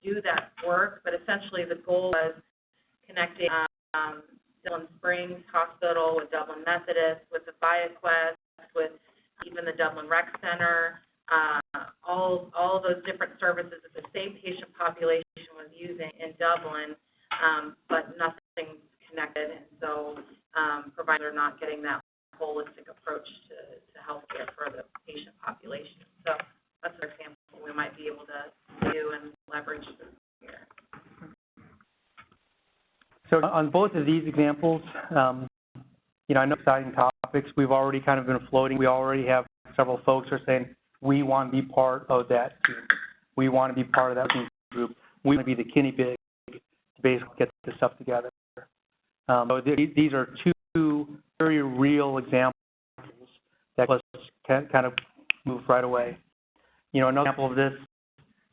do that work. But essentially, the goal was connecting Dublin Springs Hospital with Dublin Methodist, with the ViaQuest, with even the Dublin Rec Center, all of those different services that the same patient population was using in Dublin, but nothing connected. And so providers are not getting that holistic approach to healthcare for the patient population. So that's an example we might be able to do and leverage here. So on both of these examples, I know exciting topics. We've already kind of been floating. We already have several folks who are saying, we want to be part of that team. We want to be part of that working group. We want to be the guinea pig to basically get this stuff together. So these are two very real examples that let's kind of move right away. Another example of this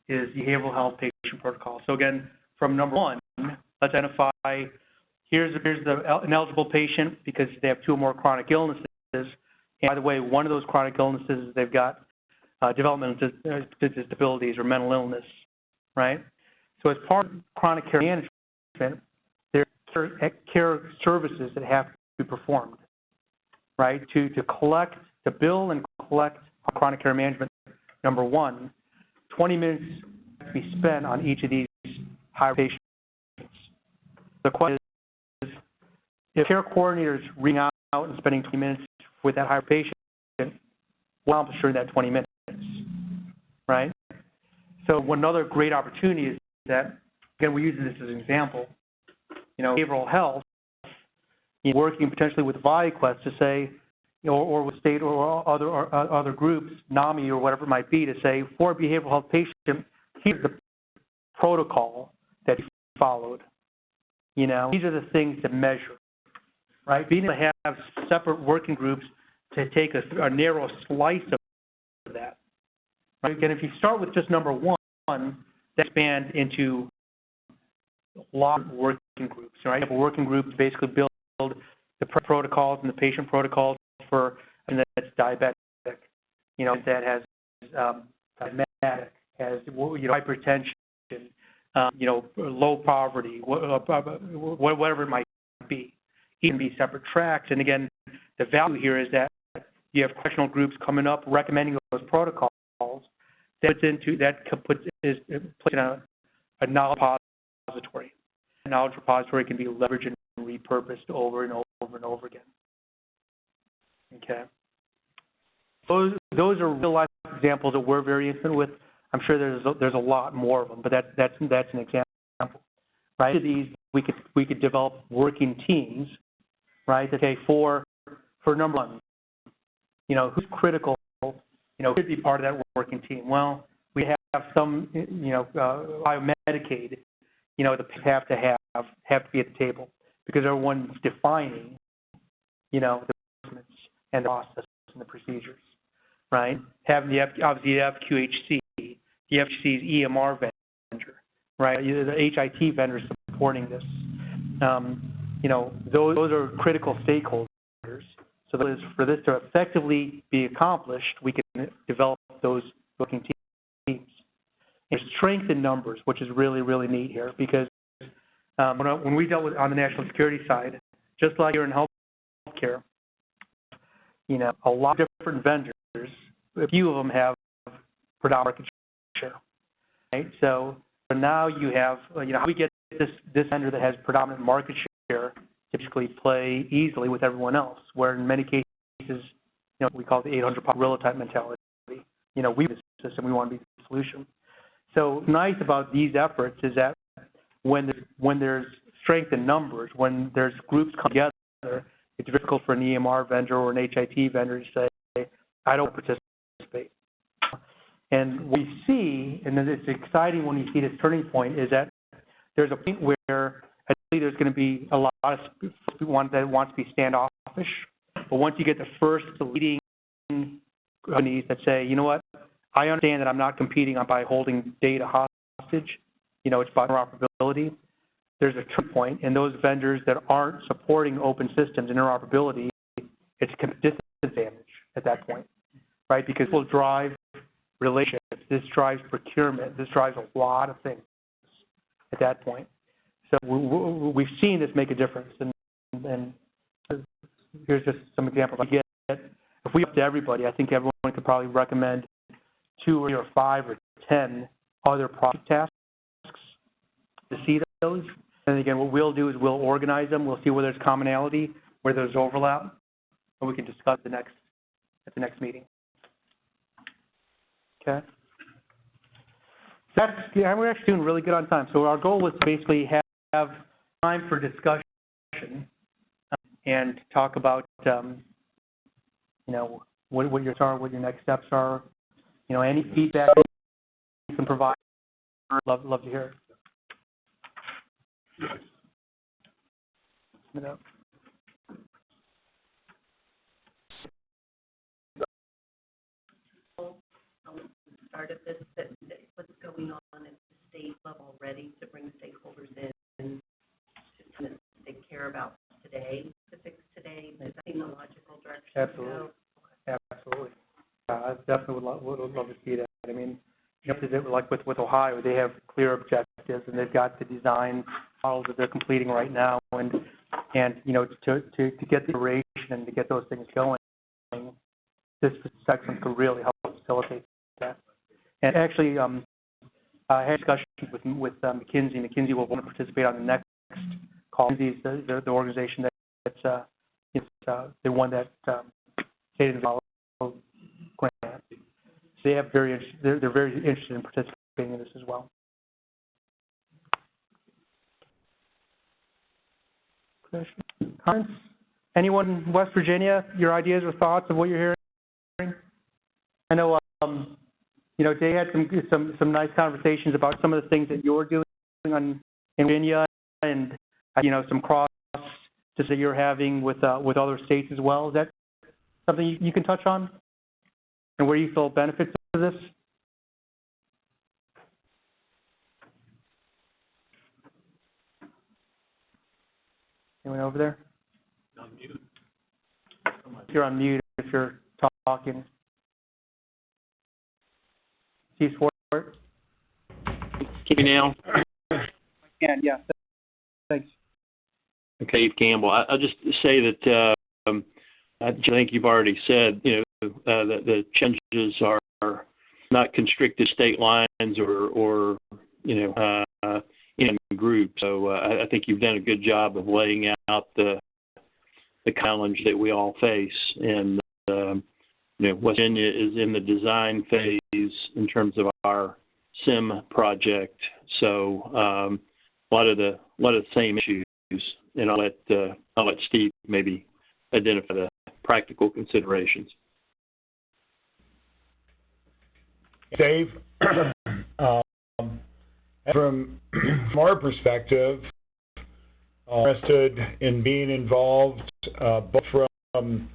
is behavioral health patient protocol. So again, from number one, let's identify here's an eligible patient because they have two or more chronic illnesses. And by the way, one of those chronic illnesses, they've got developmental disabilities or mental illness, right? So as part of chronic care management, there are care services that have to be performed, right? To bill and collect chronic care management, number one, 20 minutes to be spent on each of these high patients. The question is, if care coordinators ring out and spending 20 minutes with that higher patient, we'll accomplish during that 20 minutes, right? So another great opportunity is that, again, we're using this as an example, behavioral health, working potentially with ViaQuest to say, or with state or other groups, NAMI or whatever it might be, to say, for a behavioral health patient, here's the protocol that you followed. These are the things to measure, right? Being able to have separate working groups to take a narrow slice of that. Right? Again, if you start with just number one, that expand into a lot of working groups, right? You have a working group to basically build the protocols and the patient protocols for, and that's diabetic, that has diabetic, has hypertension, low poverty, whatever it might be. It can be separate tracks. And again, the value here is that you have correctional groups coming up recommending those protocols. That puts in a knowledge repository. A knowledge repository can be leveraged and repurposed over and over and over again. Okay. Those are real life examples that we're very intimate with. I'm sure there's a lot more of them, but that's an example, right? These we could develop working teams, right? Okay, for number one, you know, who's critical, you know, could be part of that working team. Well, we have some, you know, Medicaid, you know, the have to be at the table because everyone's defining, you know, the and the process and the procedures, right? Having obviously the FQHC, the FQHC's EMR vendor, right? The HIT vendor supporting this. You know, those are critical stakeholders. So for this to effectively be accomplished, we can develop those working teams. There's strength in numbers, which is really, really neat here because when we dealt with on the national security side, just like here in healthcare, you know, a lot of different vendors, a few of them have predominant market share, right? So now you have, you know, how we get this vendor that has predominant market share typically play easily with everyone else, where in many cases, you know, we call it the 800-pound gorilla type mentality. You know, we have a system, we want to be the solution. So nice about these efforts is that when there's strength in numbers, when there's groups come together, it's difficult for an EMR vendor or an HIT vendor to say, I don't participate. And what we see, and then it's exciting when you see this turning point, is that there's a point where I think there's going to be a lot of people that want to be standoffish. But once you get the first leading companies that say, you know what, I understand that I'm not competing by holding data hostage, you know, it's about interoperability. There's a turning point, and those vendors that aren't supporting open systems and interoperability, it's a disadvantage at that point, right? Because it will drive relationships, this drives procurement, this drives a lot of things at that point. So we've seen this make a difference, and here's just some examples. If we up to everybody, I think everyone could probably recommend 2 or 5 or 10 other project tasks to see those. And again, what we'll do is we'll organize them. We'll see where there's commonality, where there's overlap, and we can discuss at the next meeting. Okay. We're actually doing really good on time. So our goal was to basically have time for discussion and talk about, you know, what your next steps are. You know, any feedback you can provide. Love to hear it. Started this, what's going on at the state level already to bring stakeholders in to they care about today, to fix today? Is that in the logical direction? Absolutely. Absolutely. I definitely would love to see that. I mean, you know, like with Ohio, they have clear objectives, and they've got the design models that they're completing right now, and you know, to get the iteration and to get those things going, this section could really help facilitate that. And actually, I had discussions with McKinsey. McKinsey will want to participate on the next call. McKinsey is the organization that's the one that State Involved grant. So they have they're very interested in participating in this as well. Comments? Anyone in West Virginia? Your ideas or thoughts of what you're hearing? I know. You know, Jay had some nice conversations about some of the things that you're doing in Virginia, and you know, some cross that you're having with other states as well. Is that something you can touch on, and where you feel benefits of this? Anyone over there? On mute. You're on mute if you're talking. Steve Swart. Can you now? Yeah. Thanks. Okay, Steve Campbell. I'll just say that I think you've already said, you know, that the changes are not constricted state lines or you know, in groups. So I think you've done a good job of laying out the challenge that we all face. And you know, West Virginia is in the design phase in terms of our SIM project. So a lot of the same issues, and I'll let Steve maybe identify the practical considerations. Dave, from our perspective, interested in being involved, both from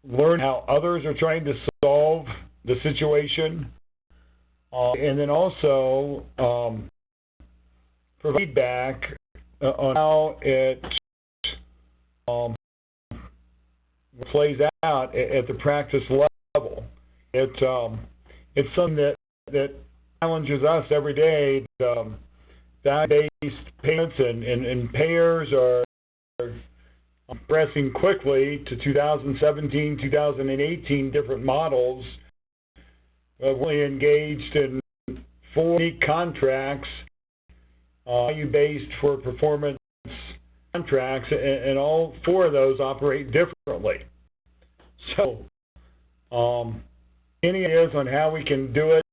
learning how others are trying to solve the situation, and then also for feedback on how it plays out at the practice level. It's something that challenges us every day. Value-based payments and payers are progressing quickly to 2017, 2018 different models. We're engaged in 4 unique contracts, value-based for performance contracts, and all 4 of those operate differently. So, any ideas on how we can do it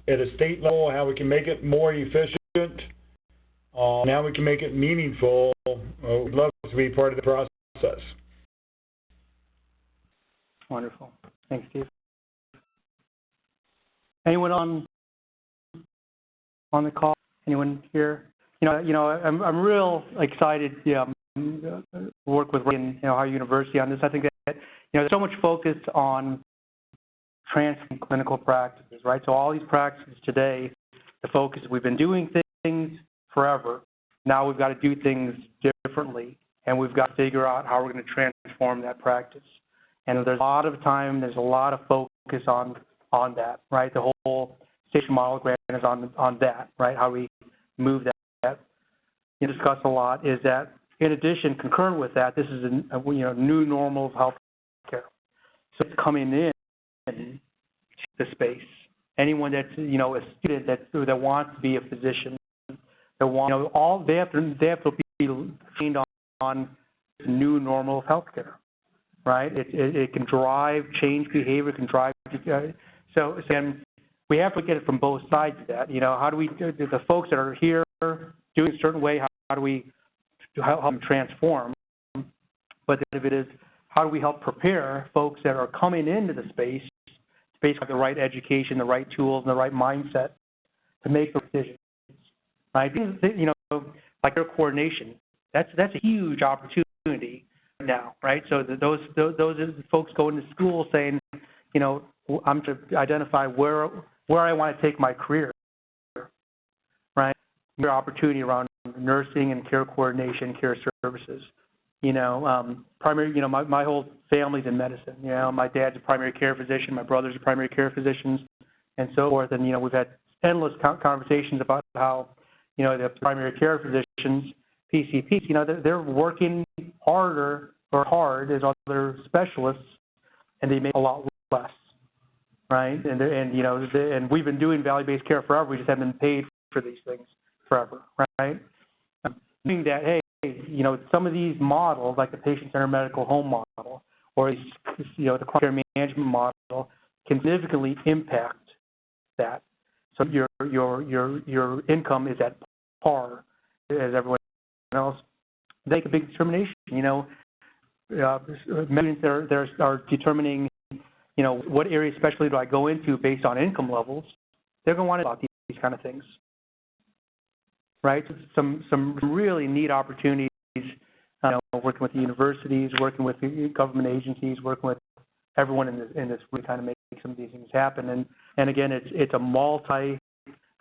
at a state level, how we can make it more efficient, and how we can make it meaningful? We'd love to be part of the process. Wonderful. Thanks, Steve. Anyone on the call? Anyone here? I'm real excited. Work with Ray and our university on this. I think that there's so much focus on transforming clinical practices, right? So all these practices today, the focus, we've been doing things forever. Now we've got to do things differently, and we've got to figure out how we're going to transform that practice. And there's a lot of time, there's a lot of focus on that, right? The whole station model grant is on that, right? How we move that. You discuss a lot is that, in addition, concurrent with that, this is a new normal of healthcare. So it's coming in the space. Anyone that's a student that wants to be a physician, that they have to be trained on the new normal of healthcare, right? It can drive change behavior, can drive and we have to look at it from both sides of that. How do we the folks that are here doing a certain way? How do we help them transform? But if it is, how do we help prepare folks that are coming into the space have the right education, the right tools, and the right mindset to make the decisions, right? Like their coordination, that's a huge opportunity now, right? So those folks go into school saying, I'm to identify where I want to take my career, right? Your opportunity around nursing and care coordination, care services. Primary, my whole family's in medicine. My dad's a primary care physician, my brother's a primary care physician, and so forth. And, we've had endless conversations about how, the primary care physicians, PCPs, they're working hard as other specialists, and they make a lot less, right? And we've been doing value-based care forever. We just haven't been paid for these things forever, right? Doing that, hey, some of these models, like the patient-centered medical home model, or the chronic care management model, can significantly impact that. So your income is at par as everyone else. They make a big determination. Medians are determining, what area especially do I go into based on income levels. They're going to want to know about these kind of things, right? Some really neat opportunities. Working with the universities, working with the government agencies, working with everyone in this really kind of make some of these things happen. And again, it's the opportunities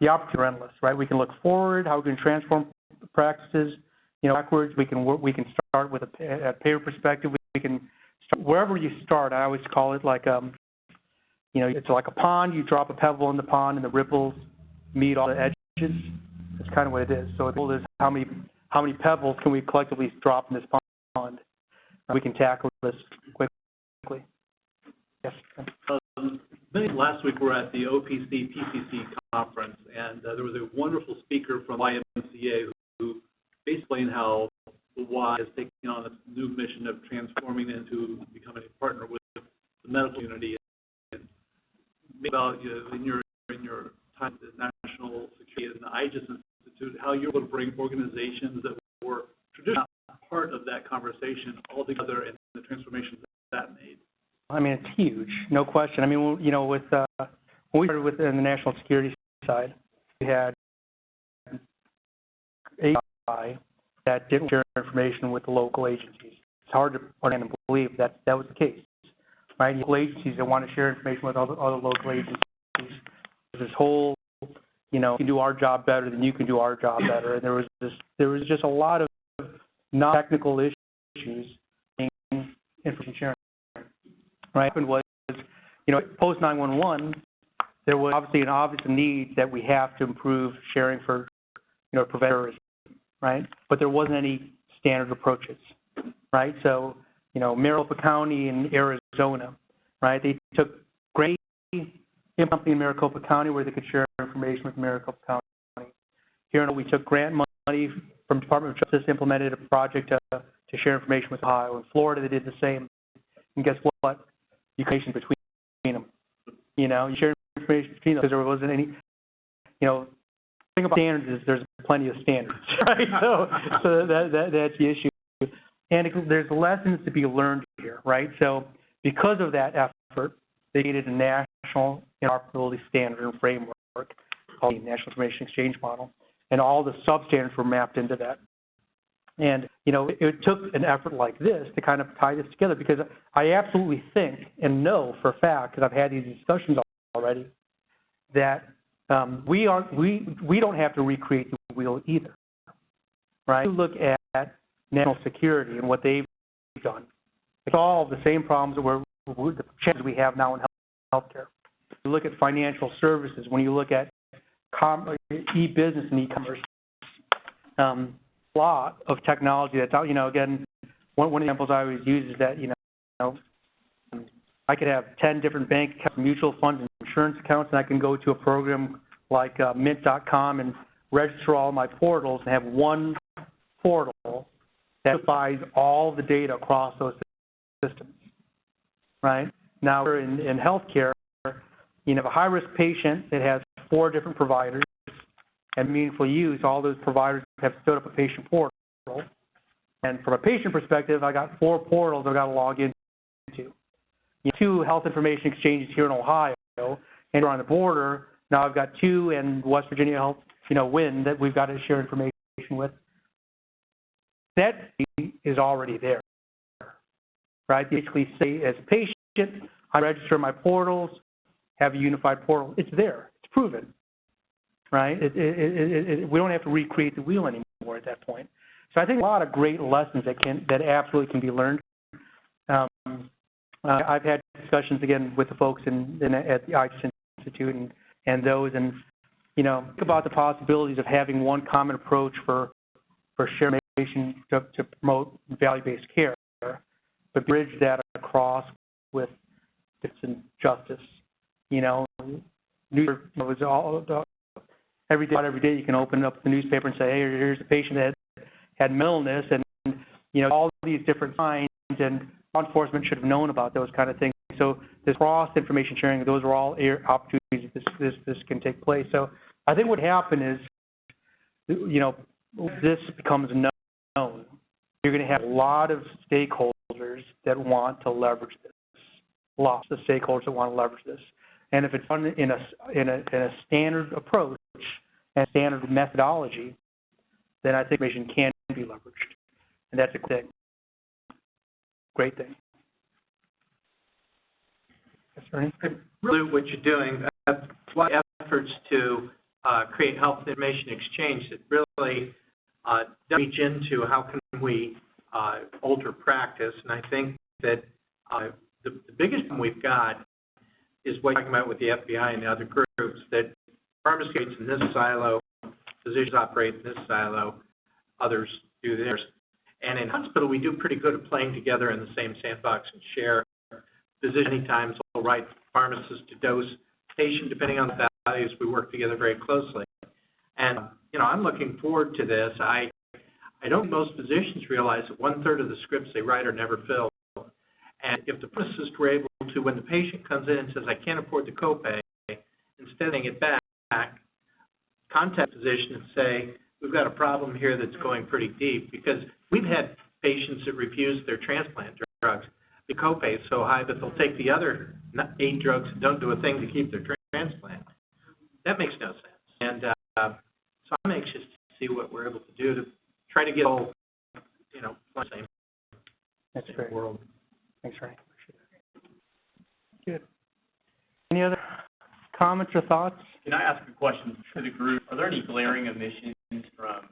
are endless, right? We can look forward, how we can transform practices, backwards. We can start with a payer perspective. We can start wherever you start. I always call it like it's like a pond. You drop a pebble in the pond, and the ripples meet all the edges. That's kind of what it is. So the goal is how many pebbles can we collectively drop in this pond? We can tackle this quickly. Yes. Last week we were at the OPC-PCC conference, and there was a wonderful speaker from YMCA who basically explained how the Y is taking on this new mission of transforming into becoming a partner with the medical community. And maybe about in your time at the National IGES Institute, how you're able to bring organizations that were traditionally not part of that conversation all together and the transformations that made. I mean, it's huge, no question. I mean, you know, with when we started with the national security side, we had AI that didn't share information with the local agencies. It's hard to understand and believe that was the case, right? Local agencies that want to share information with other local agencies. This whole, you know, we can do our job better than you can do our job better. And there was just a lot of non-technical issues in information sharing. Right? What happened was, you know, post 911, there was obviously an obvious need that we have to improve sharing for, you know, prevent terrorism, right? But there wasn't any standard approaches, right? So, you know, Maricopa County in Arizona, right? They took great company in Maricopa County where they could share information with Maricopa County. Here we took grant money from Department of Justice, implemented a project to share information with Ohio. In Florida, they did the same. And guess what? You communication between them. You know, you share information between them because there wasn't any, you know, the thing about standards is there's plenty of standards, right? So that's the issue. And there's lessons to be learned here, right? So because of that effort, they created a national interoperability standard and framework called the National Information Exchange Model, and all the substandards were mapped into that. And, you know, it took an effort like this to kind of tie this together because I absolutely think and know for a fact, because I've had these discussions already, that we don't have to recreate the wheel either, right? You look at national security and what they've done. It's all the same problems that the challenges we have now in healthcare. You look at financial services, when you look at e-business and e-commerce, a lot of technology that's out, you know, again, one of the examples I always use is that, you know, I could have 10 different bank accounts, mutual funds, and insurance accounts, and I can go to a program like Mint.com and register all my portals and have one portal that provides all the data across those systems, right? Now, in healthcare, you have a high-risk patient that has 4 different providers, and meaningful use, all those providers have stood up a patient portal. And from a patient perspective, I got 4 portals I've got to log into. You know, 2 health information exchanges here in Ohio, and on the border, now I've got 2 in West Virginia Health, you know, WIN that we've got to share information with. That is already there, right? Basically say, as a patient, I register my portals, have a unified portal. It's there. It's proven. Right? We don't have to recreate the wheel anymore at that point. So I think a lot of great lessons that absolutely can be learned. I've had discussions again with the folks at the IGES Institute and those, and you know, think about the possibilities of having one common approach for sharing information to promote value-based care, but bridge that across with justice. You know, was all. Every day you can open up the newspaper and say, hey, here's a patient that had mental illness, and, you know, all these different signs, and law enforcement should have known about those kind of things. So this cross-information sharing, those are all opportunities this can take place. So I think what happened is, you know, this becomes known. You're going to have a lot of stakeholders that want to leverage this. Lots of stakeholders that want to leverage this. And if it's done in a standard approach and standard methodology, then I think information can be leveraged, and that's a good thing. Great thing. Yes, Ernie? Really, what you're doing, a lot of efforts to create health information exchange that really reach into how can we alter practice, and I think that the biggest one we've got is what you're talking about with the FBI and the other groups, that pharmacy operates in this silo, physicians operate in this silo, others do theirs. And in hospital, we do pretty good at playing together in the same sandbox and share. Physicians many times will write pharmacists to dose patient, depending on the values. We work together very closely. And, you know, I'm looking forward to this. I don't think most physicians realize that 1/3 of the scripts they write are never filled. And if the pharmacist were able to, when the patient comes in and says, I can't afford the copay, instead of getting it back, contact physician and say, we've got a problem here that's going pretty deep, because we've had patients that refuse their transplant drugs. The copay is so high that they'll take the other 8 drugs and don't do a thing to keep their transplant. That makes no sense. And so I'm anxious to see what we're able to do to try to get all, the same. That's great. Thanks, Ray. Good. Any other comments or thoughts? Can I ask a question to the group? Are there any glaring omissions from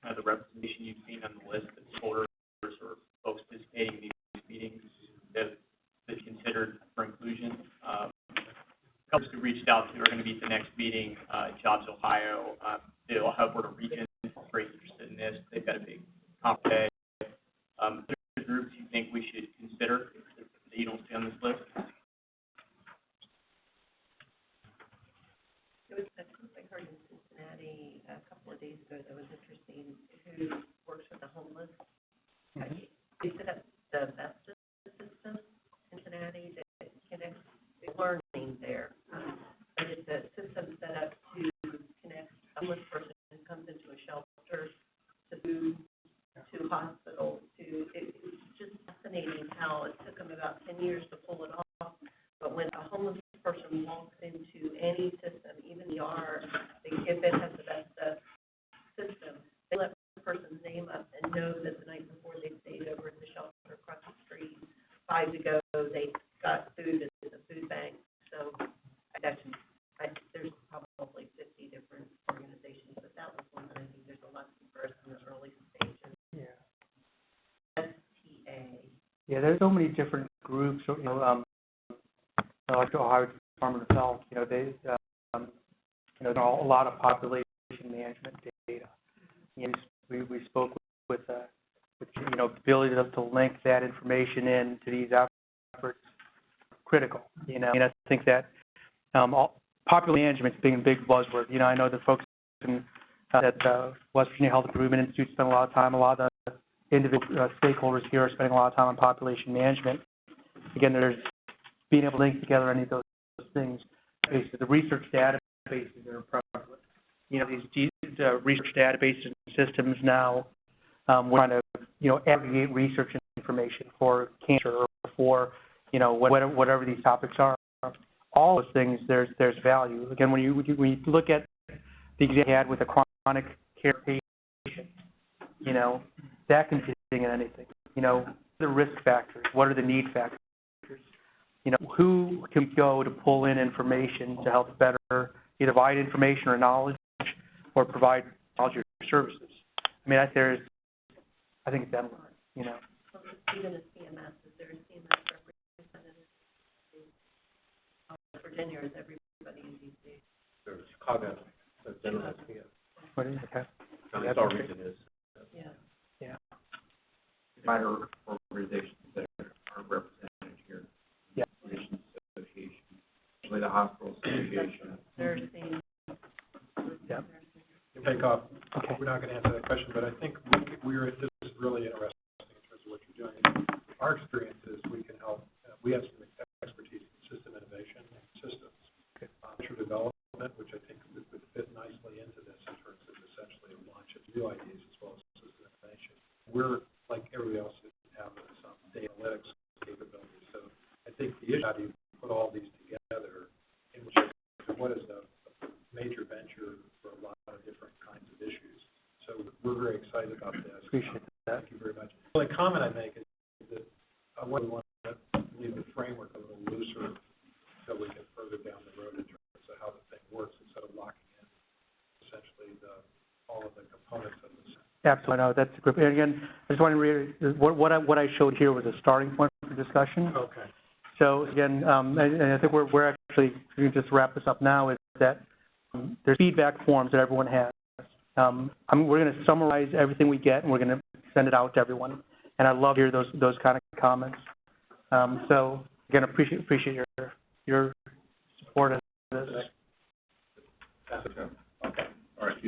the representation you've seen on the list of holders or folks participating in these meetings that you considered for inclusion? Folks who reached out to are going to be at the next meeting, Jobs Ohio, the Ohio Board of Regents is very interested in this. They've got a big conference day. Are there groups you think we should consider that you don't see on this list? There was a group I heard in Cincinnati a couple of days ago that was interesting, who works with the homeless. They set up the VESTA system in Cincinnati that connects the learning there. And it's a system set up to connect a homeless person who comes into a shelter to food, to hospitals, it's just fascinating how it took them about 10 years to pull it off. But when a homeless person walks into any system, even the ER, if it has the best system, they let the person's name up and know that the night before they stayed over at the shelter across the street 5 years ago, they got food at the food bank. So there's probably 50 different organizations, but that was one that I think there's a lesson for us in the early stages. Yeah. STA. Yeah, there's so many different groups, like the Ohio Department of Health, they, a lot of population management data. We spoke with ability to link that information in to these efforts, critical, and I think that population management's being a big buzzword. I know that folks at West Virginia Health Improvement Institute spend a lot of time, a lot of the individual stakeholders here are spending a lot of time on population management. Again, there's being able to link together any of those things. Basically, the research databases that are prevalent. These research databases and systems now, we're trying to, aggregate research information for cancer or for, whatever these topics are. All those things, there's value. Again, when you look at the example you had with a chronic care patient, that can be in anything. The risk factors, what are the need factors? Who can go to pull in information to help better either provide information or knowledge or provide knowledge or services? I think it's endless, So even a CMS, is there a CMS representative? Virginia, is everybody in DC? There's Chicago, that's NLSPS. What is it? Okay. County Star Region is. Yeah. Provider organizations that are represented here. Yeah. Physicians Association, usually the hospital association. Nursing. Yeah. Take off. Okay. We're not going to answer that question, but I think this is really interesting in terms of what you're doing. Our experience is we can help. We have some expertise in system innovation and systems. Venture development, which I think would fit nicely into this in terms of essentially a launch of new ideas as well as system innovation. We're, like everybody else, that have some data analytics capabilities. So I think the issue, how do you put all these together in which what is a major venture for a lot of different kinds of issues. So we're very excited about this. Appreciate that. Thank you very much. The only comment I make is that I want to leave the framework a little looser so we can further down the road in terms of how the thing works instead of locking in essentially all of the components of this. Absolutely. No, that's a group. And again, I just want to reiterate, what I showed here was a starting point for discussion. Okay. So again, and I think we're actually, we can just wrap this up now, is that there's feedback forms that everyone has. We're going to summarize everything we get, and we're going to send it out to everyone. And I love to hear those kind of comments. So again, appreciate your support of this. Okay. All right.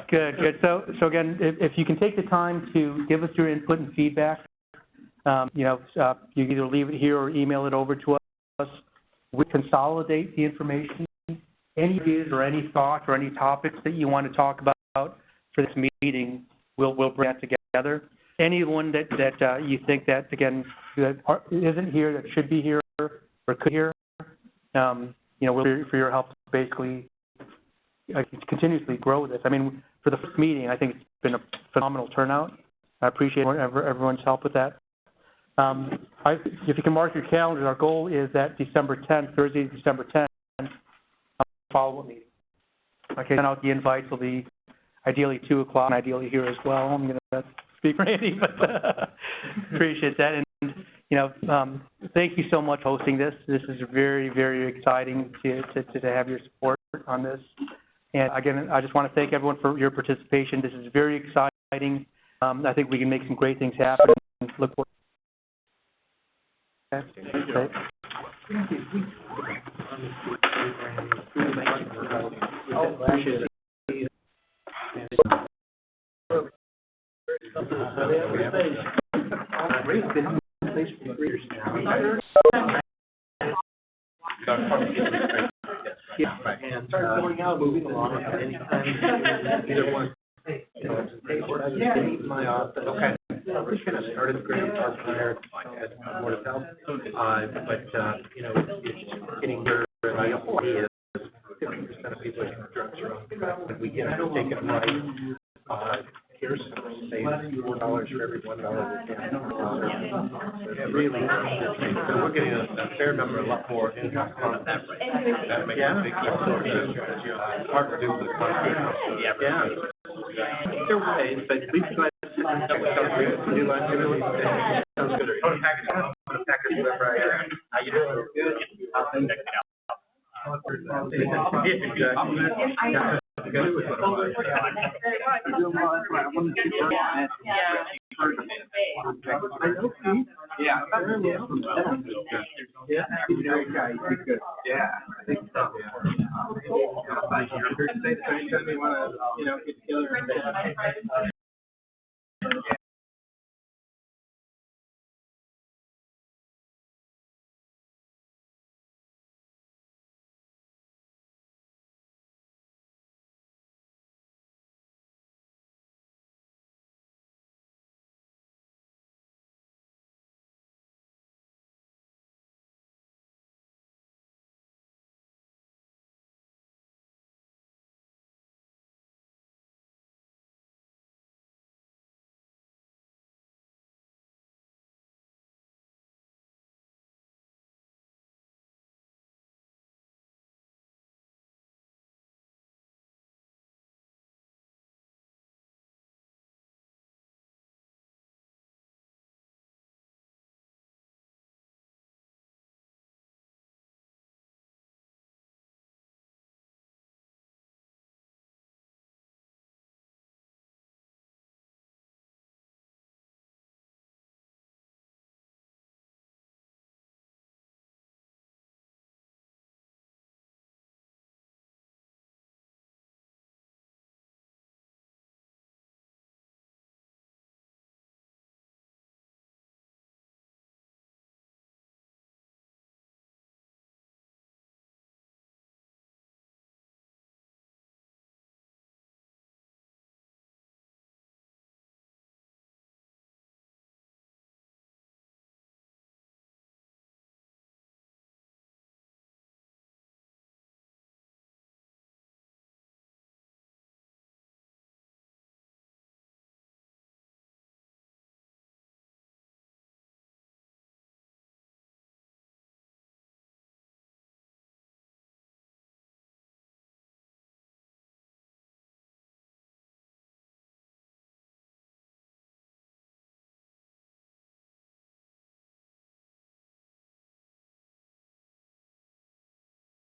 Good. So again, if you can take the time to give us your input and feedback, you can either leave it here or email it over to us. We consolidate the information any ideas or any thoughts or any topics that you want to talk about for this meeting, we'll bring that together. Anyone that you think that, again, that isn't here, that should be here or could hear, we'll for your help to basically continuously grow this. I mean, for the first meeting, I think it's been a phenomenal turnout. I appreciate everyone's help with that. If you can mark your calendars, our goal is that December 10th, Thursday, December 10th, follow-up meeting. Okay, send out the invites will be ideally 2 o'clock, and ideally here as well. I'm going to speak for Andy, but appreciate that. And, thank you so much for hosting this. This is very, very exciting to have your support on this. And again, I just want to thank everyone for your participation. This is very exciting. I think we can make some great things happen. Look forward. Okay. Great. Appreciate it. Yeah, and moving along, anytime either one, leave my office. Okay. We're just gonna start at the Grand Park there at Board of Health, but it's getting there, and I don't is 50% of people are drugs around, and we get to take it right. Here's say $4 for every $1 we can. Really, so we're getting a fair number, a lot more income on that rate. That makes a big difference. Hard to do with the contract. Yeah. Either way, but at least I do like everything. Sounds good. Package whatever I am. How you doing? Good. I'll check it out. Yeah.